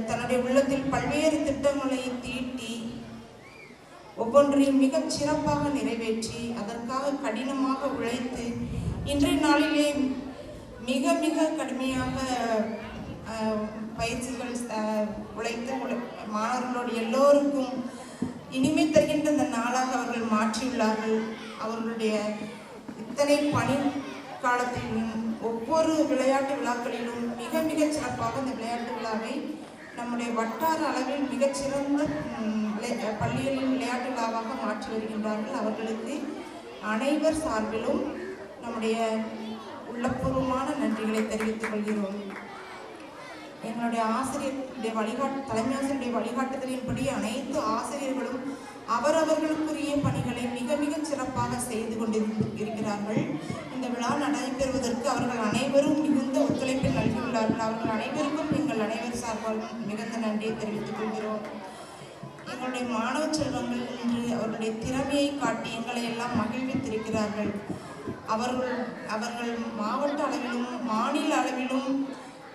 S12: தன்னுடைய உள்ளத்தில் பல்வேறு திட்டங்களை தீட்டி ஒவ்வொன்றையும் மிகச் சிறப்பாக நிறைவேற்றி அதற்காக கடினமாக உழைத்து இன்றைய நாளிலே மிக மிக கடுமையாக பயிற்சிகள் உழைத்து மாணவர்களோடு எல்லோருக்கும் இனிமை தருகின்ற இந்த நாளாக அவர்கள் மாற்றியுள்ளார்கள். அவர்களுடைய இத்தனை பணி காலத்திலும் ஒவ்வொரு விளையாட்டு விழாக்களிலும் மிக மிக சிறப்பாக இந்த விளையாட்டு விழாவை நம்முடைய வட்டார அளவில் மிகச்சிறந்த பள்ளிகளின் விளையாட்டு விழாவாக மாற்றி வருகின்றார்கள். அவர்களுக்கு அனைவர் சார்பிலும் நம்முடைய உள்ளபூர்வமான நன்றிகளை தெரிவித்துக் கொள்கிறோம். எங்களுடைய ஆசிரியருடைய தலைமை ஆசிரியருடைய வழிகாட்டுதலின்படி அனைத்து ஆசிரியர்களும் அவரவர்களுக்குரிய பணிகளை மிக மிக சிறப்பாக செய்து கொண்டிருக்கிறார்கள். இந்த விழா நடைபெறுவதற்கு அவர்கள் அனைவரும் மிகுந்த ஒத்துழைப்பை நல்கியுள்ளார்கள். அவர்கள் அனைவருக்கும் எங்கள் அனைவர் சார்பாகவும் மிகுந்த நன்றியை தெரிவித்துக் கொள்கிறோம். எங்களுடைய மாணவ செல்வங்கள் இன்று அவர்களுடைய திறமையை காட்டி எங்களை எல்லாம் மகிழ்வித்திருக்கிறார்கள். அவர்கள் மாவட்ட அளவிலும் மாநில அளவிலும்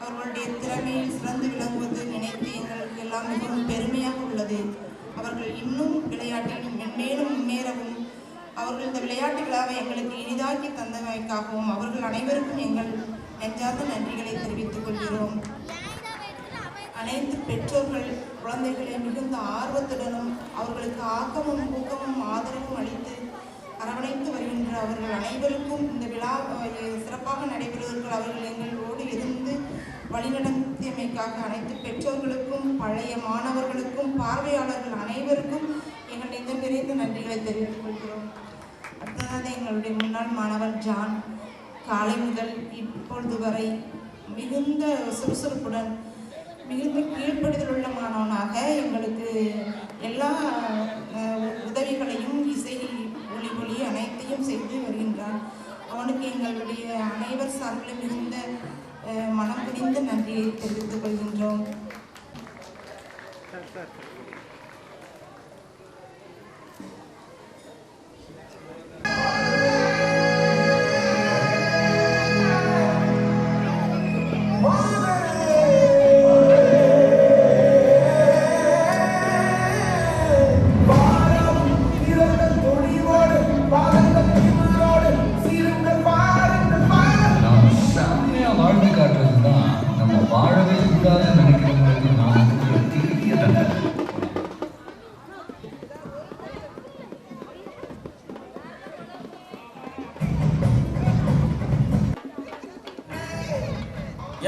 S12: அவர்களுடைய திறமையில் சிறந்து விளங்குவது நினைத்து எங்களுக்கு எல்லாம் மிகவும் பெருமையாக உள்ளது. அவர்கள் இன்னும் விளையாட்டில் மென்மேலும் முன்னேறவும் அவர்கள் இந்த விளையாட்டு விழாவை எங்களுக்கு இனிதாக்கி தந்தமைக்காகவும் அவர்கள் அனைவருக்கும் எங்கள் நெஞ்சார்ந்த நன்றிகளை தெரிவித்துக் கொள்கிறோம். அனைத்து பெற்றோர்கள் குழந்தைகளை மிகுந்த ஆர்வத்துடனும் அவர்களுக்கு ஆக்கமும் ஊக்கமும் ஆதரவும் அளித்து அரவணைத்து வருகின்ற அவர்கள் அனைவருக்கும் இந்த விழா சிறப்பாக நடைபெறுவதற்கு அவர்கள் எங்களோடு இருந்து வழிநடத்தியமைக்காக அனைத்து பெற்றோர்களுக்கும் பழைய மாணவர்களுக்கும் பார்வையாளர்கள் அனைவருக்கும் எங்கள் நெஞ்சம் நிறைந்த நன்றிகளை தெரிவித்துக் கொள்கிறோம். அடுத்ததாக எங்களுடைய முன்னாள் மாணவர் ஜான் காலை முதல் இப்பொழுது வரை மிகுந்த சுறுசுறுப்புடன் மிகுந்த கீழ்ப்படுதல் உள்ள மாணவனாக எங்களுக்கு எல்லா உதவிகளையும் இசை ஒளி அனைத்தையும் செய்து வருகின்றான். அவனுக்கு எங்களுடைய அனைவர் சார்பிலும் மிகுந்த மனம் புரிந்த நன்றியை தெரிவித்துக் கொள்கின்றோம்.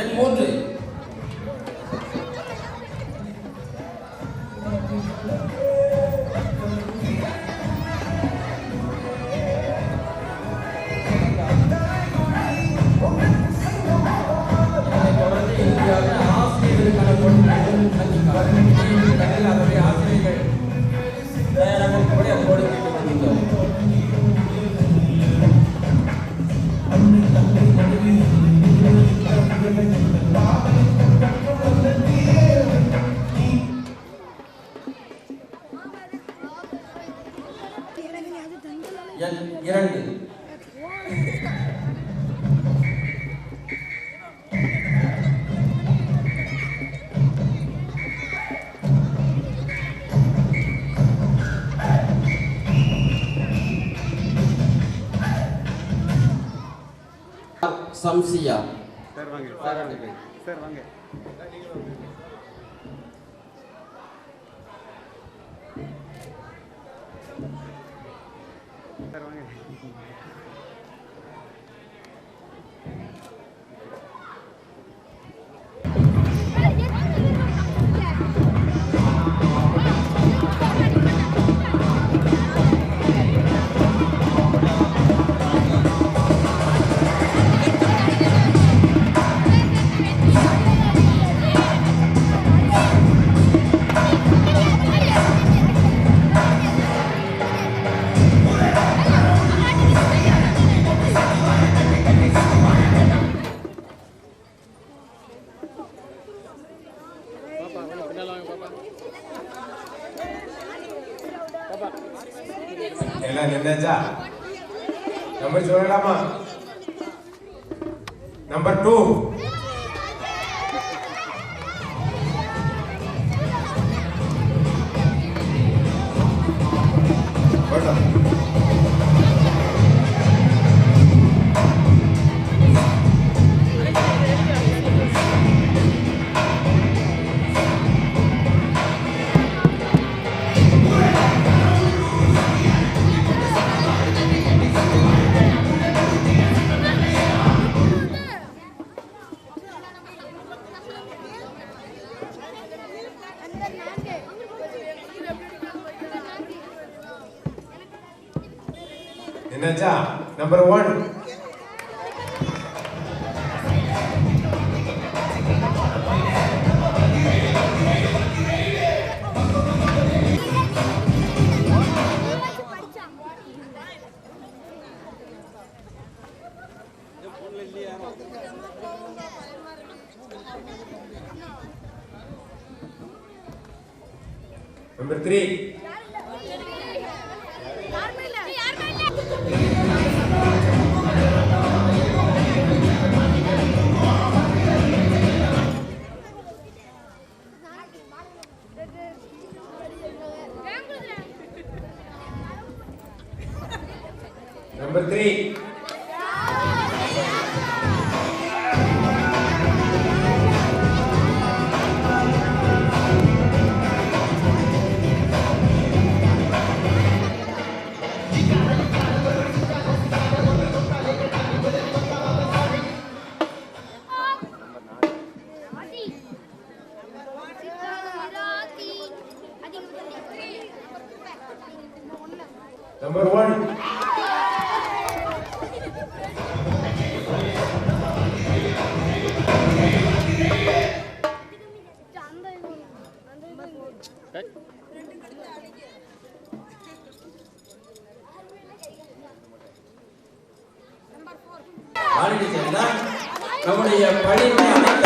S2: எண் 3
S4: Thank
S2: எண் 2. சம்சியா.
S11: சார் வாங்க சார் வாங்க.
S6: எல்லாம் நின்னாச்சா? நம்பர் சொல்லலாமா? Number 2. என்னாச்சா? Number 1. Number 3. Number 3. Number 1.
S2: நம்முடைய பள்ளியினுடைய